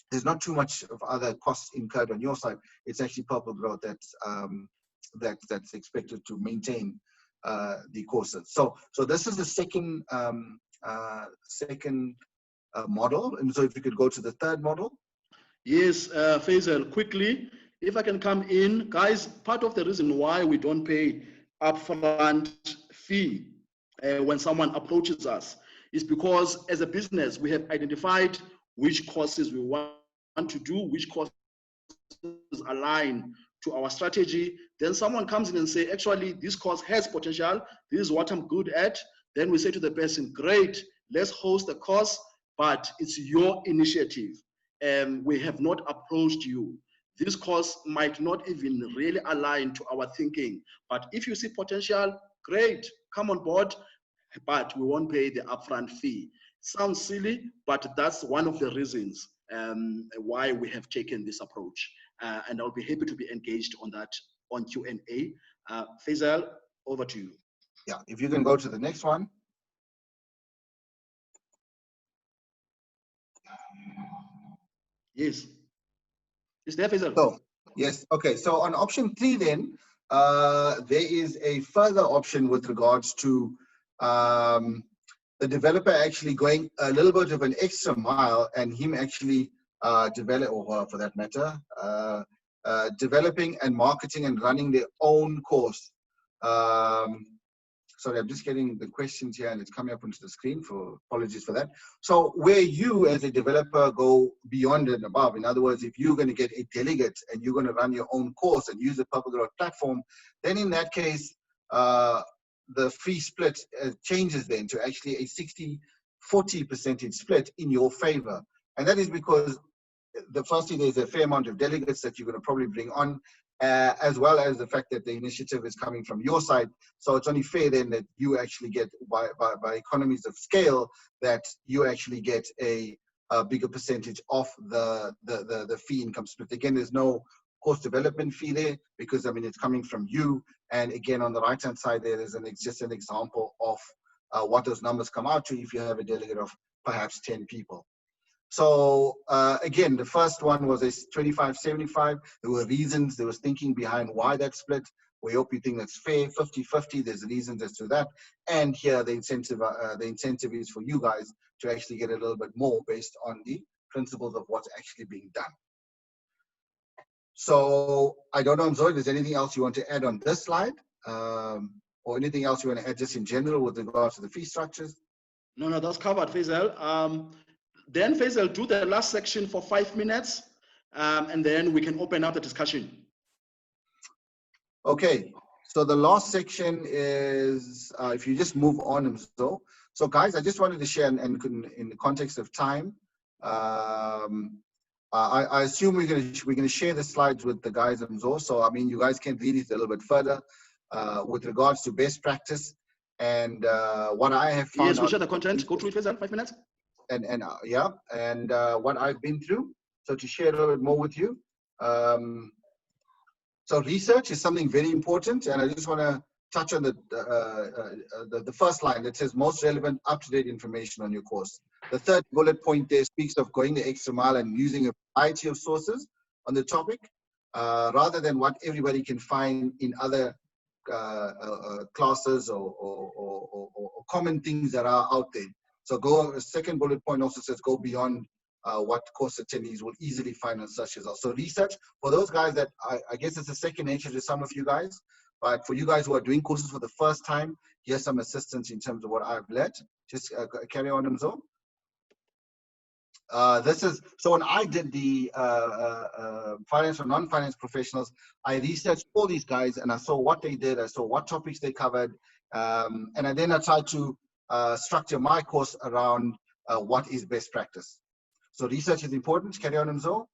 there's not too much of other costs incurred on your side. It's actually PurpleGrowth that's expected to maintain the courses. So this is the second model. And so if you could go to the third model. Yes, Faizal, quickly, if I can come in, guys, part of the reason why we don't pay upfront fee when someone approaches us is because as a business, we have identified which courses we want to do, which courses align to our strategy. Then someone comes in and say, actually, this course has potential. This is what I'm good at. Then we say to the person, great, let's host the course, but it's your initiative. We have not approached you. This course might not even really align to our thinking, but if you see potential, great, come on board, but we won't pay the upfront fee. Sounds silly, but that's one of the reasons why we have taken this approach. And I'll be happy to be engaged on that on Q&A. Faizal, over to you. Yeah, if you can go to the next one. Yes. Is there, Faizal? So, yes, okay. So on option 3 then, there is a further option with regards to the developer actually going a little bit of an extra mile and him actually or for that matter, developing and marketing and running their own course. Sorry, I'm just getting the questions here and it's coming up onto the screen. Apologies for that. So where you as a developer go beyond and above, in other words, if you're going to get a delegate and you're going to run your own course and use the PurpleGrowth platform, then in that case, the fee split changes then to actually a 60-40% split in your favor. And that is because firstly, there's a fair amount of delegates that you're going to probably bring on, as well as the fact that the initiative is coming from your side. So it's only fair then that you actually get, by economies of scale, that you actually get a bigger percentage of the fee income split. Again, there's no course development fee there because, I mean, it's coming from you. And again, on the right-hand side there is just an example of what those numbers come out to if you have a delegate of perhaps 10 people. So again, the first one was a 25-75. There were reasons, there was thinking behind why that split. We hope you think that's fair. 50-50, there's reasons as to that. And here the incentive is for you guys to actually get a little bit more based on the principles of what's actually being done. So I don't know, Zoe, is there anything else you want to add on this slide? Or anything else you want to add just in general with regards to the fee structures? No, that's covered, Faizal. Then Faizal, do the last section for 5 minutes, and then we can open up the discussion. Okay, so the last section is, if you just move on, so guys, I just wanted to share, and in the context of time, I assume we're gonna share the slides with the guys at Mzo. So I mean, you guys can read it a little bit further with regards to best practice and what I have found. Yes, we share the content. Go through it, Faizal, 5 minutes. And yeah, and what I've been through. So to share a little bit more with you. So research is something very important, and I just want to touch on the first line that says most relevant, up-to-date information on your course. The third bullet point there speaks of going the extra mile and using a variety of sources on the topic, rather than what everybody can find in other classes or common things that are out there. So the second bullet point also says go beyond what course attendees will easily find on such results. So research, for those guys that, I guess it's a second nature to some of you guys, but for you guys who are doing courses for the first time, here's some assistance in terms of what I've led. Just carry on, Mzo. This is, so when I did the finance or non-finance professionals, I researched all these guys and I saw what they did, I saw what topics they covered, and then I tried to structure my course around what is best practice. So research is important. Carry on, Mzo.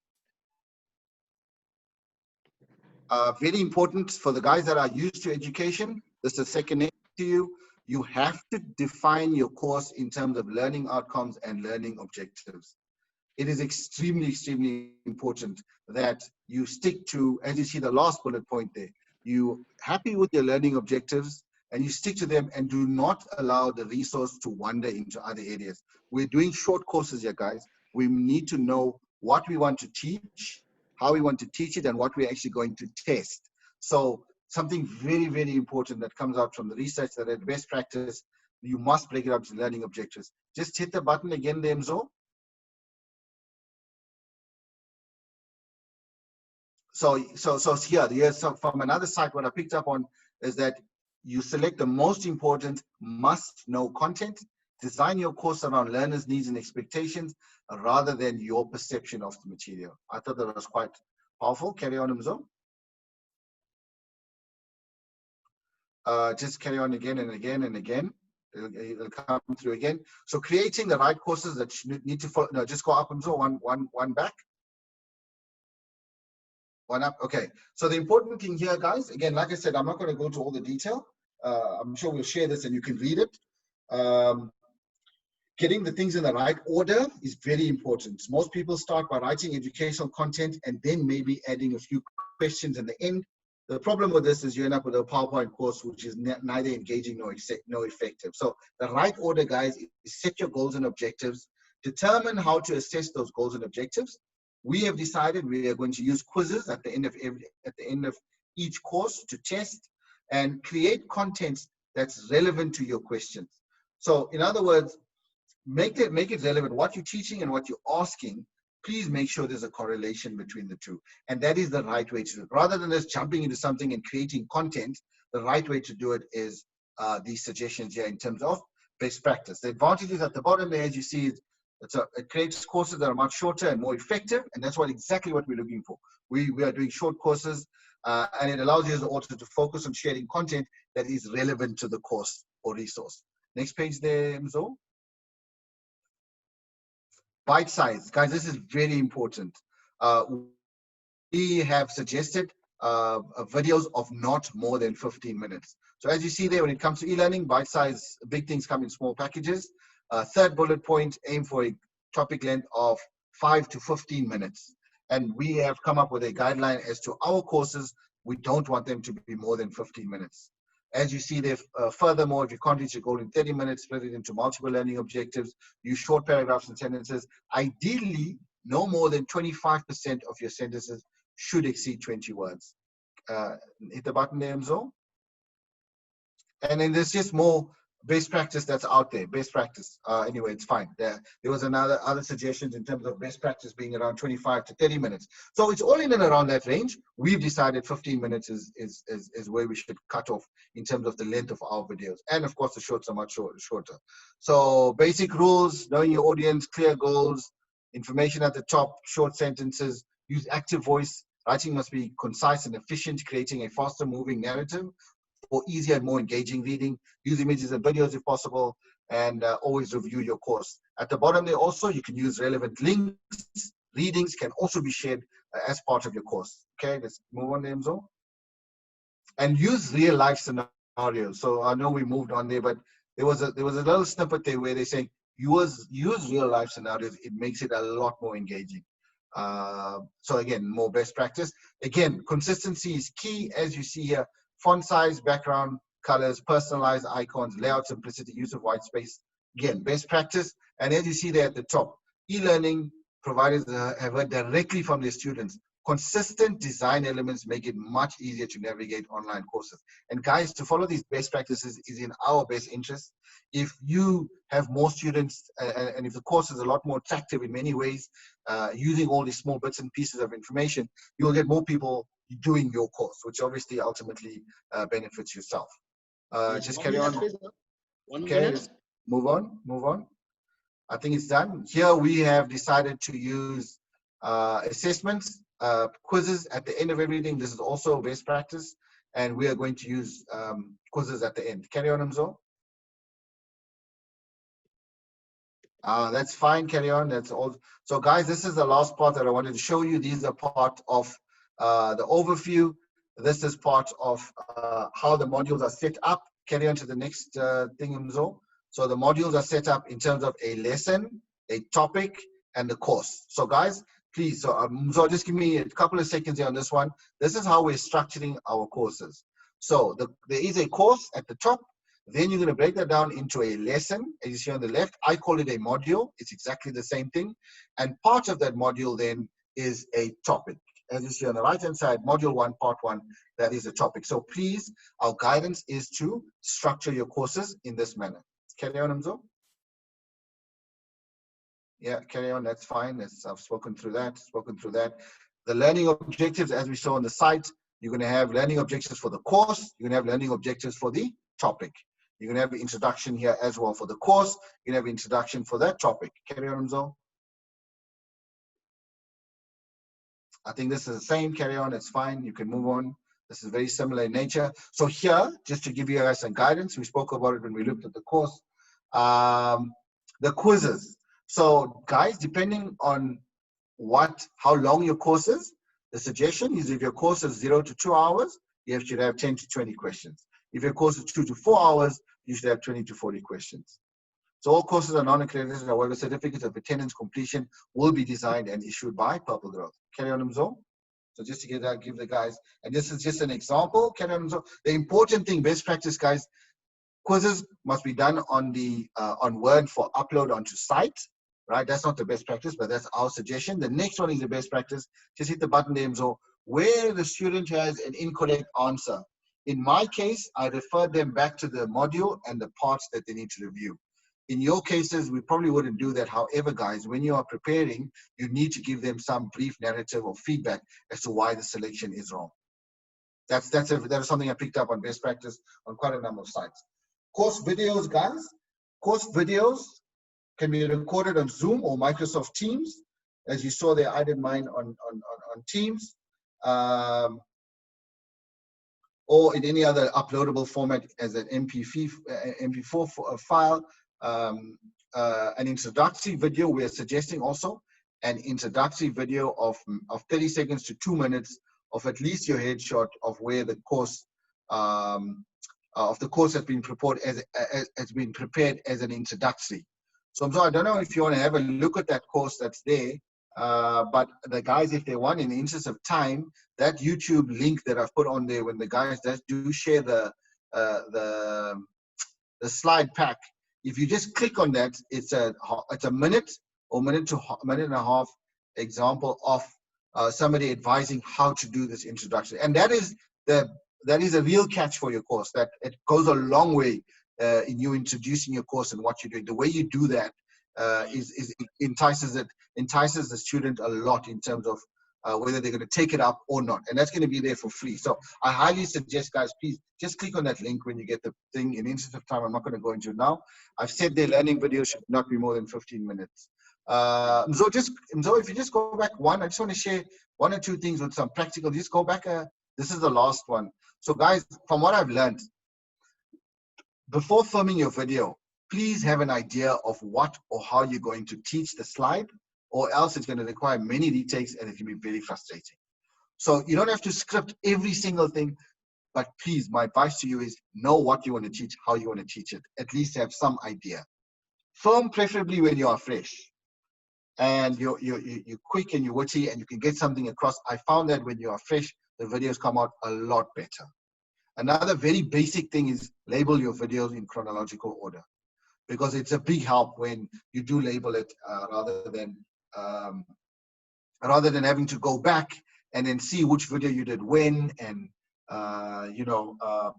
Very important for the guys that are used to education. This is second nature to you. You have to define your course in terms of learning outcomes and learning objectives. It is extremely, extremely important that you stick to, as you see the last bullet point there, you happy with your learning objectives and you stick to them and do not allow the resource to wander into other areas. We're doing short courses here, guys. We need to know what we want to teach, how we want to teach it, and what we're actually going to test. So something very, very important that comes out from the research that at best practice, you must break it up to learning objectives. Just hit the button again there, Mzo. So here's some, from another site, what I picked up on is that you select the most important must-know content, design your course around learners' needs and expectations rather than your perception of the material. I thought that was quite powerful. Carry on, Mzo. Just carry on again and again and again. It'll come through again. So creating the right courses that you need to follow. No, just go up, Mzo, one back. One up. Okay. So the important thing here, guys, again, like I said, I'm not going to go to all the detail. I'm sure we'll share this and you can read it. Getting the things in the right order is very important. Most people start by writing educational content and then maybe adding a few questions in the end. The problem with this is you end up with a PowerPoint course which is neither engaging nor effective. So the right order, guys, is set your goals and objectives, determine how to assess those goals and objectives. We have decided we are going to use quizzes at the end of each course to test and create content that's relevant to your questions. So in other words, make it relevant. What you're teaching and what you're asking, please make sure there's a correlation between the two. And that is the right way to do it. Rather than just jumping into something and creating content, the right way to do it is these suggestions here in terms of best practice. The advantages at the bottom there, as you see, it creates courses that are much shorter and more effective, and that's exactly what we're looking for. We are doing short courses, and it allows you as an author to focus on sharing content that is relevant to the course or resource. Next page there, Mzo. Bite size. Guys, this is very important. We have suggested videos of not more than 15 minutes. So as you see there, when it comes to e-learning, bite size, big things come in small packages. Third bullet point, aim for a topic length of 5 to 15 minutes. And we have come up with a guideline as to our courses. We don't want them to be more than 15 minutes. As you see there, furthermore, if you can't reach your goal in 30 minutes, split it into multiple learning objectives, use short paragraphs and sentences. Ideally, no more than 25% of your sentences should exceed 20 words. Hit the button there, Mzo. And then there's just more best practice that's out there. Best practice. Anyway, it's fine. There was other suggestions in terms of best practice being around 25 to 30 minutes. So it's all in and around that range. We've decided 15 minutes is where we should cut off in terms of the length of our videos. And of course, the shorts are much shorter. So basic rules, knowing your audience, clear goals, information at the top, short sentences, use active voice. Writing must be concise and efficient, creating a faster moving narrative for easier and more engaging reading. Use images and videos if possible, and always review your course. At the bottom there also, you can use relevant links. Readings can also be shared as part of your course. Okay, let's move on, Emzo. And use real life scenarios. So I know we moved on there, but there was a little snippet there where they say use real life scenarios. It makes it a lot more engaging. So again, more best practice. Again, consistency is key, as you see here. Font size, background, colors, personalized icons, layout simplicity, use of white space. Again, best practice. And as you see there at the top, e-learning providers have heard directly from their students. Consistent design elements make it much easier to navigate online courses. And guys, to follow these best practices is in our best interest. If you have more students and if the course is a lot more attractive in many ways, using all these small bits and pieces of information, you will get more people doing your course, which obviously ultimately benefits yourself. Yes, Just 1 carry minute, on. please. 1 Okay, minute. move on. I think it's done. Here we have decided to use assessments, quizzes at the end of everything. This is also best practice, and we are going to use quizzes at the end. Carry on, Mzo. That's fine, carry on. That's all. So guys, this is the last part that I wanted to show you. These are part of the overview. This is part of how the modules are set up. Carry on to the next thing, Mzo. So the modules are set up in terms of a lesson, a topic, and the course. So guys, please, so Mzo, just give me a couple of seconds here on this one. This is how we're structuring our courses. So there is a course at the top. Then you're going to break that down into a lesson, as you see on the left. I call it a module. It's exactly the same thing. And part of that module then is a topic. As you see on the right-hand side, module 1, part 1, that is a topic. So please, our guidance is to structure your courses in this manner. Carry on, Mzo. Yeah, carry on. That's fine. I've spoken through that. The learning objectives, as we saw on the site, you're going to have learning objectives for the course. You're going to have learning objectives for the topic. You're going to have the introduction here as well for the course. You're going to have introduction for that topic. Carry on, Mzo. I think this is the same. Carry on. It's fine. You can move on. This is very similar in nature. So here, just to give you guys some guidance, we spoke about it when we looked at the course. The quizzes. So guys, depending on how long your course is, the suggestion is if your course is 0 to 2 hours, you should have 10 to 20 questions. If your course is 2 to 4 hours, you should have 20 to 40 questions. So all courses are non-accredited. However, certificates of attendance completion will be designed and issued by PurpleGrowth. Carry on, Mzo. So just to give the guys, and this is just an example. Carry on, Mzo. The important thing, best practice, guys, quizzes must be done on Word for upload onto site. Right, that's not the best practice, but that's our suggestion. The next one is the best practice. Just hit the button there, Mzo, where the student has an incorrect answer. In my case, I refer them back to the module and the parts that they need to review. In your cases, we probably wouldn't do that. However, guys, when you are preparing, you need to give them some brief narrative or feedback as to why the selection is wrong. That is something I picked up on best practice on quite a number of sites. Course videos, guys. Course videos can be recorded on Zoom or Microsoft Teams. As you saw there, I did mine on Teams. Or in any other uploadable format as an MP4 file. An introductory video, we're suggesting also an introductory video of 30 seconds to 2 minutes of at least your headshot of where the course has been prepared as an introductory. So I don't know if you want to have a look at that course that's there, but the guys, if they want, in the interest of time, that YouTube link that I've put on there, when the guys do share the the slide pack. If you just click on that, it's a minute or minute and a half example of somebody advising how to do this introduction, and that is a real catch for your course. That it goes a long way in you introducing your course and what you're doing. The way you do that entices the student a lot in terms of whether they're going to take it up or not, and that's going to be there for free. So I highly suggest, guys, please just click on that link when you get the thing. In interest of time, I'm not going to go into it now. I've said their learning video should not be more than 15 minutes. So if you just go back I just want to share one or two things with some practical. Just go back. This is the last one. So guys, from what I've learned, before filming your video, please have an idea of what or how you're going to teach the slide, or else it's going to require many retakes and it can be very frustrating. So you don't have to script every single thing, but please, my advice to you is know what you want to teach, how you want to teach it. At least have some idea. Film preferably when you are fresh and you're quick and you're witty and you can get something across. I found that when you are fresh, the videos come out a lot better. Another very basic thing is label your videos in chronological order, because it's a big help when you do label it rather than having to go back and then see which video you did when and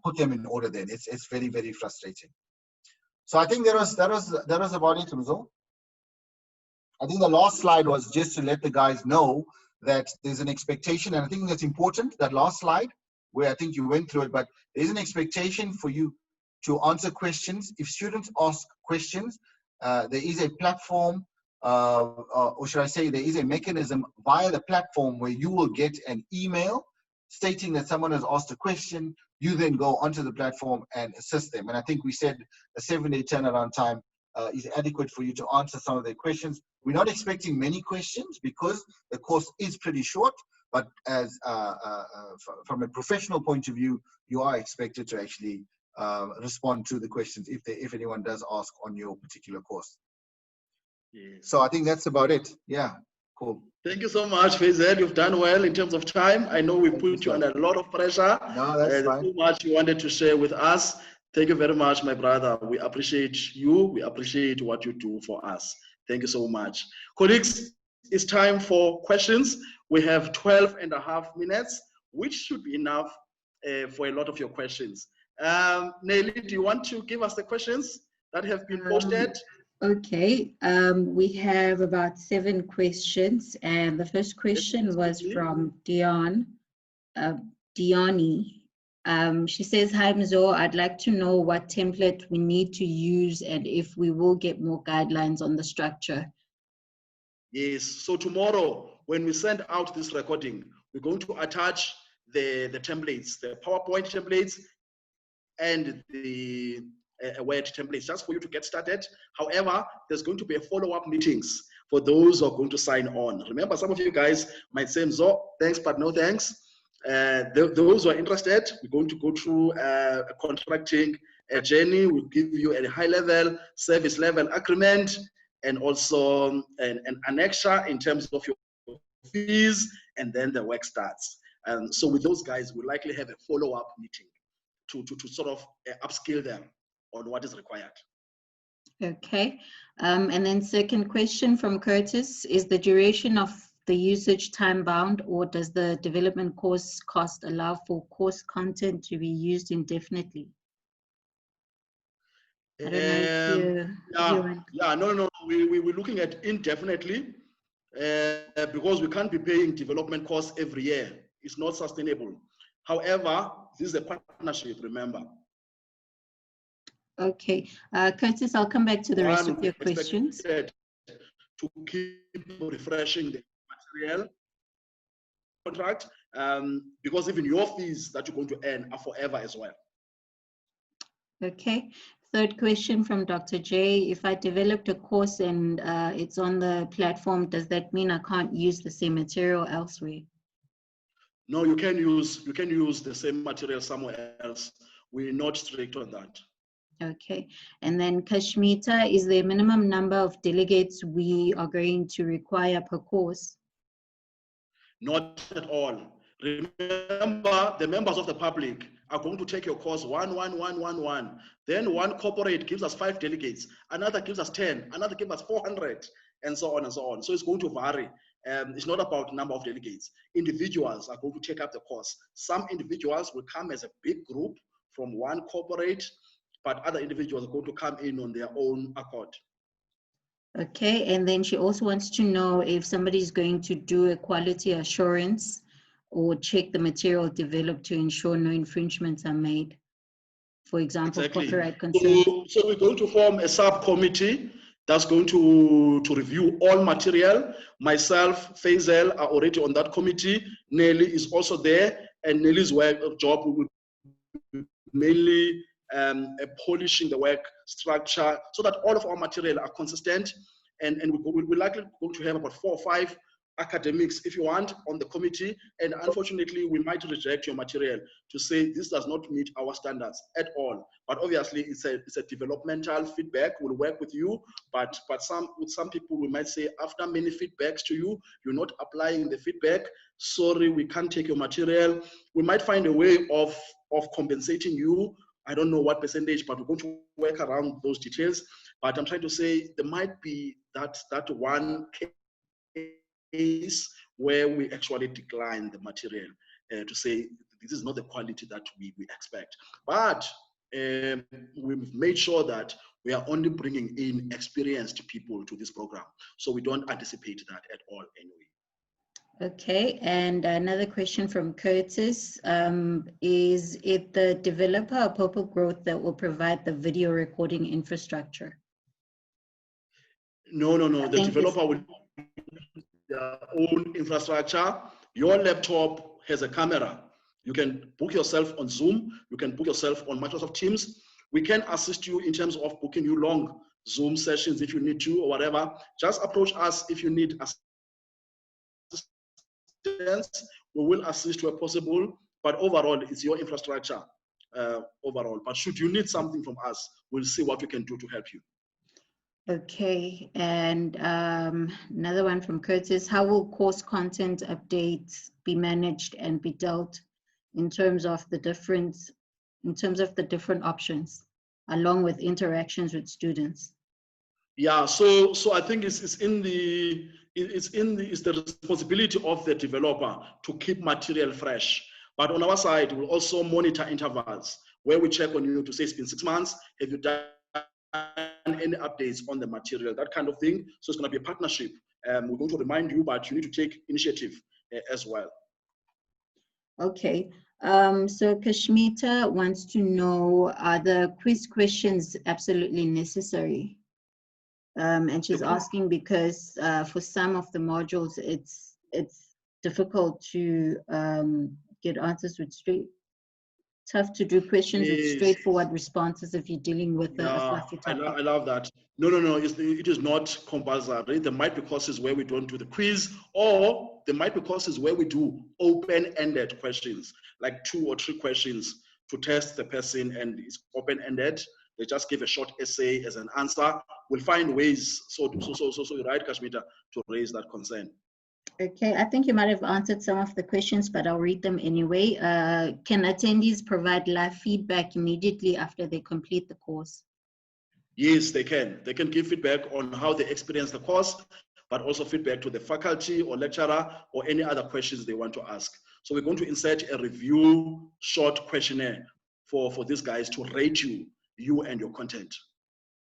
put them in order. Then it's very, very frustrating. So I think that was about it, Faizal. I think the last slide was just to let the guys know that there's an expectation, and I think that's important, that last slide where I think you went through it, but there's an expectation for you to answer questions. If students ask questions, there is a platform, or should I say there is a mechanism via the platform where you will get an email stating that someone has asked a question. You then go onto the platform and assist them. And I think we said a 7-day turnaround time is adequate for you to answer some of their questions. We're not expecting many questions because the course is pretty short, but as from a professional point of view, you are expected to actually respond to the questions if anyone does ask on your particular course. Yes. So I think that's about it. Yeah, cool. Thank you so much, Faizal. You've done well in terms of time. I know we put you under a lot of pressure. No, that's fine. So much you wanted to share with us. Thank you very much, my brother. We appreciate you. We appreciate what you do for us. Thank you so much. Colleagues, it's time for questions. We have 12.5 minutes, which should be enough for a lot of your questions. Nelly, do you want to give us the questions that have been posted? Okay, we have about 7 questions, and the first question was from Dione. She says, "Hi Mzo, I'd like to know what template we need to use and if we will get more guidelines on the structure." Yes, so tomorrow when we send out this recording, we're going to attach the templates, the PowerPoint templates and the Word templates, just for you to get started. However, there's going to be a follow-up meetings for those who are going to sign on. Remember, some of you guys might say, "Mzo, thanks, but no thanks." Those who are interested, we're going to go through a contracting journey. We'll give you a high-level, service-level agreement, and also an annexure in terms of your fees, and then the work starts. And so with those guys, we'll likely have a follow-up meeting to sort of upskill them on what is required. Okay, and then second question from Curtis, is the duration of the usage time-bound, or does the development course cost allow for course content to be used indefinitely? I don't know if we're looking at indefinitely because we can't be paying development costs every year. It's not sustainable. However, this is a partnership, remember. Okay, Curtis, I'll come back to the rest of your questions. To keep refreshing the material contract, because even your fees that you're going to earn are forever as well. Okay, third question from Dr. J. If I developed a course and it's on the platform, does that mean I can't use the same material elsewhere? No, you can use the same material somewhere else. We're not strict on that. Okay, and then Kashmita, is there a minimum number of delegates we are going to require per course? Not at all. Remember, the members of the public, are going to take your course 1, 1, 1, 1, 1. Then one corporate gives us 5 delegates, another gives us 10, another gives us 400, and so on and so on. So it's going to vary. It's not about number of delegates. Individuals are going to take up the course. Some individuals will come as a big group from one corporate, but other individuals are going to come in on their own accord. Okay, and then she also wants to know if somebody's going to do a quality assurance or check the material developed to ensure no infringements are made. For example, Exactly. copyright concerns. So we're going to form a subcommittee that's going to review all material. Myself, Faizal are already on that committee. Nelly is also there, and Nelly's job will be mainly polishing the work structure so that all of our material are consistent. And we're likely going to have about 4 or 5 academics, if you want, on the committee. And unfortunately, we might reject your material to say this does not meet our standards at all. But obviously, it's a developmental feedback. We'll work with you. But with some people, we might say after many feedbacks to you, you're not applying the feedback. Sorry, we can't take your material. We might find a way of compensating you. I don't know what percentage, but we're going to work around those details. But I'm trying to say there might be that one case where we actually decline the material to say this is not the quality that we expect. But we've made sure that we are only bringing in experienced people to this program. So we don't anticipate that at all anyway. Okay, and another question from Curtis. Is it the developer or PurpleGrowth that will provide the video recording infrastructure? No. The developer will have their own infrastructure. Your laptop has a camera. You can book yourself on Zoom. You can book yourself on Microsoft Teams. We can assist you in terms of booking you long Zoom sessions if you need to or whatever. Just approach us if you need assistance. We will assist where possible, but overall, it's your infrastructure overall. But should you need something from us, we'll see what we can do to help you. Okay, and another one from Curtis. How will course content updates be managed and be dealt in terms of the different options, along with interactions with students? Yeah, so I think it's the responsibility of the developer to keep material fresh. But on our side, we'll also monitor intervals where we check on you to say it's been 6 months. Have you done any updates on the material? That kind of thing. So it's going to be a partnership. We're going to remind you, but you need to take initiative as well. Okay. So Kashmita wants to know, are the quiz questions absolutely necessary? And she's asking because for some of the modules, it's difficult to get answers with tough to do questions with straightforward responses if you're dealing with a fluffy topic. I love that. No, it is not compulsory. There might be courses where we don't do the quiz, or there might be courses where we do open-ended questions, like 2 or 3 questions to test the person, and it's open-ended. They just give a short essay as an answer. We'll find ways. So you're right, Kashmita, to raise that concern. Okay, I think you might have answered some of the questions, but I'll read them anyway. Can attendees provide live feedback immediately after they complete the course? Yes, they can. They can give feedback on how they experience the course, but also feedback to the faculty or lecturer or any other questions they want to ask. So we're going to insert a review short questionnaire for these guys to rate you and your content.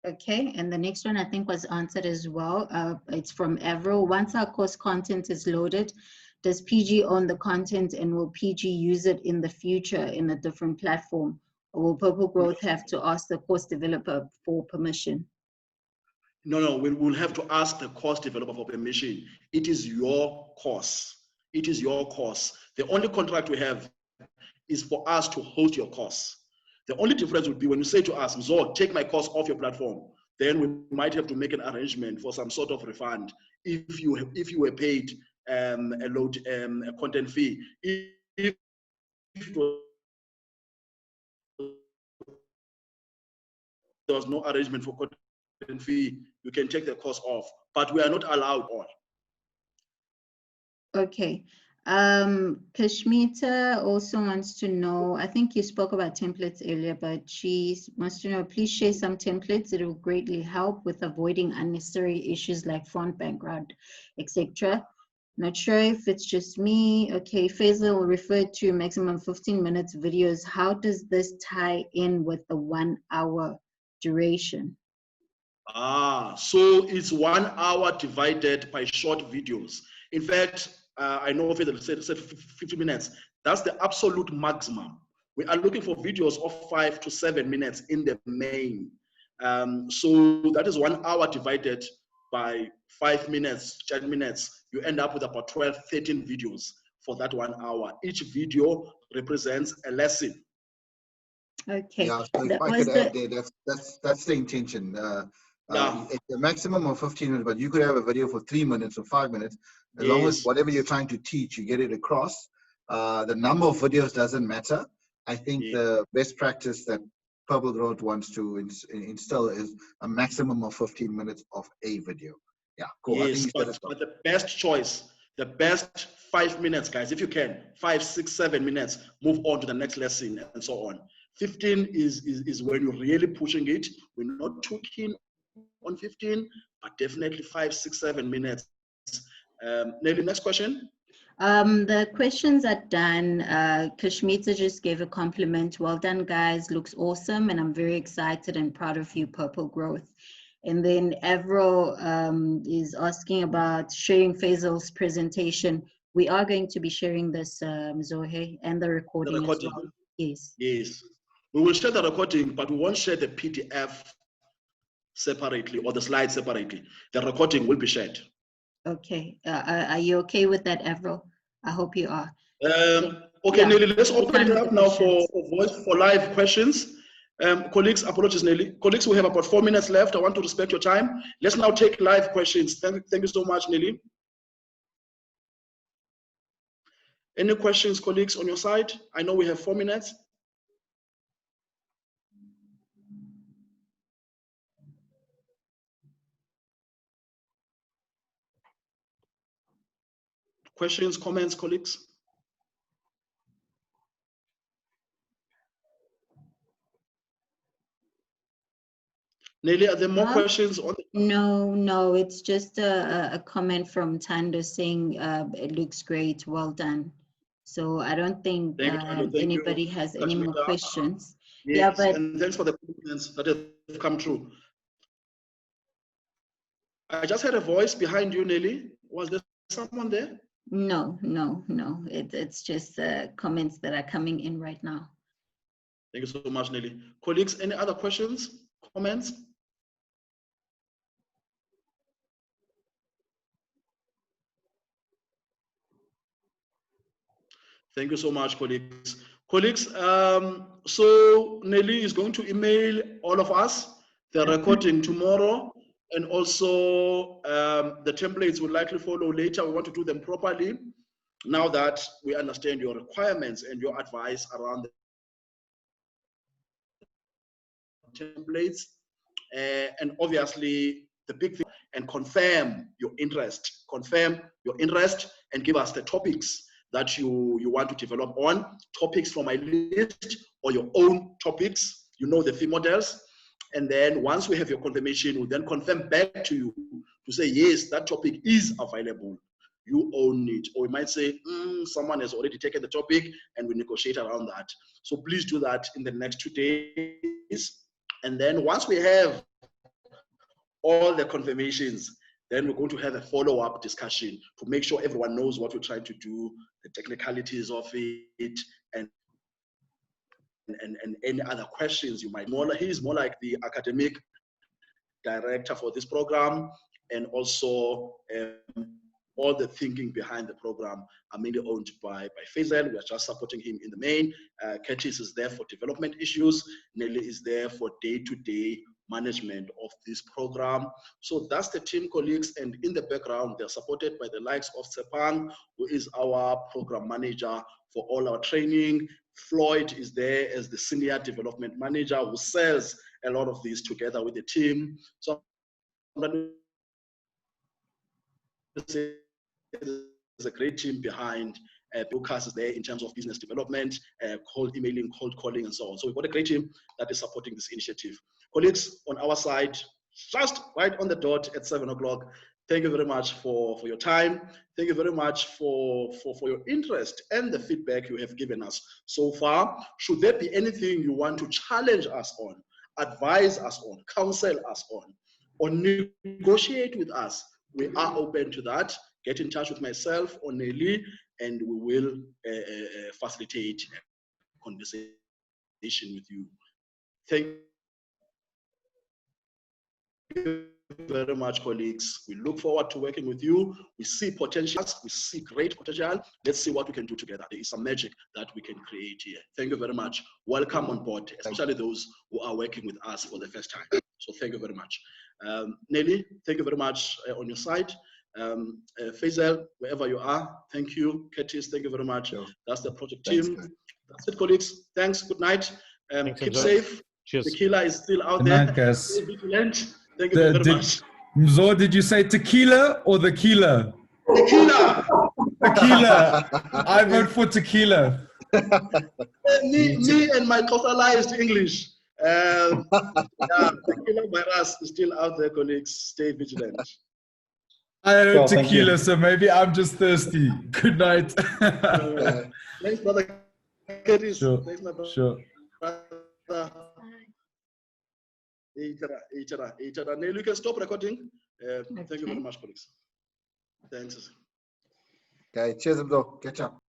Okay, and the next one I think was answered as well. It's from Avril. Once our course content is loaded, does PG own the content, and will PG use it in the future in a different platform? Or will PurpleGrowth have to ask the course developer for permission? No, we'll have to ask the course developer for permission. It is your course. It is your course. The only contract we have is for us to host your course. The only difference would be when you say to us, Mzo, take my course off your platform, then we might have to make an arrangement for some sort of refund if you were paid a content fee. If there was no arrangement for content fee, you can take the course off, but we are not allowed all. Okay. Kashmita also wants to know, I think you spoke about templates earlier, but she wants to know, please share some templates. It will greatly help with avoiding unnecessary issues like font background, etc. Not sure if it's just me. Okay, Faizal referred to maximum 15 minutes videos. How does this tie in with the 1 hour duration? So it's 1 hour divided by short videos. In fact, I know Faizal said 50 minutes. That's the absolute maximum. We are looking for videos of 5 to 7 minutes in the main. So that is 1 hour divided by 5 minutes, 10 minutes. You end up with about 12, 13 videos for that 1 hour. Each video represents a lesson. Okay. Yeah, so if I could add there, that's the intention. It's a maximum of 15 minutes, but you could have a video for 3 minutes or 5 minutes. As long as whatever you're trying to teach, you get it across. The number of videos doesn't matter. I think the best practice that PurpleGrowth wants to instill is a maximum of 15 minutes of a video. Yeah, cool. I think but the best choice, the best 5 minutes, guys, if you can, 5, 6, 7 minutes, move on to the next lesson and so on. 15 is when you're really pushing it. We're not too keen on 15, but definitely 5, 6, 7 minutes. Nelly, next question. The questions are done. Kashmita just gave a compliment. Well done, guys. Looks awesome, and I'm very excited and proud of you, PurpleGrowth. And then Avril is asking about sharing Faizal's presentation. We are going to be sharing this, Zohe, and the recording as well. Yes. Yes. We will share the recording, but we won't share the PDF separately or the slides separately. The recording will be shared. Okay. Are you okay with that, Avril? I hope you are. Okay, yeah. Nelly, let's open it up now for live questions. Colleagues, apologies, Nelly. Colleagues, we have about 4 minutes left. I want to respect your time. Let's now take live questions. Thank you so much, Nelly. Any questions, colleagues, on your side? I know we have 4 minutes. Questions, comments, colleagues? Nelly, are there more questions? No, it's just a comment from Tando saying it looks great, well done. So I don't think anybody has any more questions. Yes, yeah, but and thanks for the comments that have come through. I just had a voice behind you, Nelly. Was there someone there? No. It's just comments that are coming in right now. Thank you so much, Nelly. Colleagues, any other questions, comments? Thank you so much, colleagues. Colleagues, so Nelly is going to email all of us the recording tomorrow, and also the templates will likely follow later. We want to do them properly now that we understand your requirements and your advice around the templates. And obviously, the big thing, and confirm your interest and give us the topics that you want to develop on, topics from my list or your own topics, the fee models. And then once we have your confirmation, we'll then confirm back to you to say, yes, that topic is available. You own it. Or we might say, someone has already taken the topic, and we negotiate around that. So please do that in the next 2 days. And then once we have all the confirmations, then we're going to have a follow-up discussion to make sure everyone knows what we're trying to do, the technicalities of it, and any other questions you might. He's more like the academic director for this program, and also all the thinking behind the program are mainly owned by Faizal. We are just supporting him in the main. Curtis is there for development issues. Nelly is there for day-to-day management of this program. So that's the team, colleagues, and in the background, they're supported by the likes of Sepang, who is our program manager for all our training. Floyd is there as the senior development manager who sells a lot of these together with the team. So there's a great team behind broadcast is there in terms of business development, cold emailing, cold calling, and so on. So we've got a great team that is supporting this initiative. Colleagues, on our side, just right on the dot at 7 o'clock, thank you very much for your time. Thank you very much for your interest and the feedback you have given us so far. Should there be anything you want to challenge us on, advise us on, counsel us on, or negotiate with us, we are open to that. Get in touch with myself or Nelly, and we will facilitate a conversation with you. Thank you very much, colleagues. We look forward to working with you. We see potential. We see great potential. Let's see what we can do together. There is some magic that we can create here. Thank you very much. Welcome on board, especially those who are working with us for the first time. So thank you very much. Nelly, thank you very much on your side. Faizal, wherever you are, thank you. Curtis, thank you very much. Sure. That's the project team. That's it, colleagues. Thanks. Good night. Keep safe. Cheers. The killer is still out there. Stay vigilant. Thank you very much. Mzo, did you say tequila or the killer? Tequila. Tequila. I vote for tequila. me and my localized English. Yeah, tequila virus is still out there, colleagues. Stay vigilant. I heard tequila, so maybe I'm just thirsty. Good night. Thanks, brother. Curtis. Sure. Thanks, my brother. Sure. Neil, you can stop recording. Thank you very much, colleagues. Thanks. Okay, cheers, Abdul. Catch up.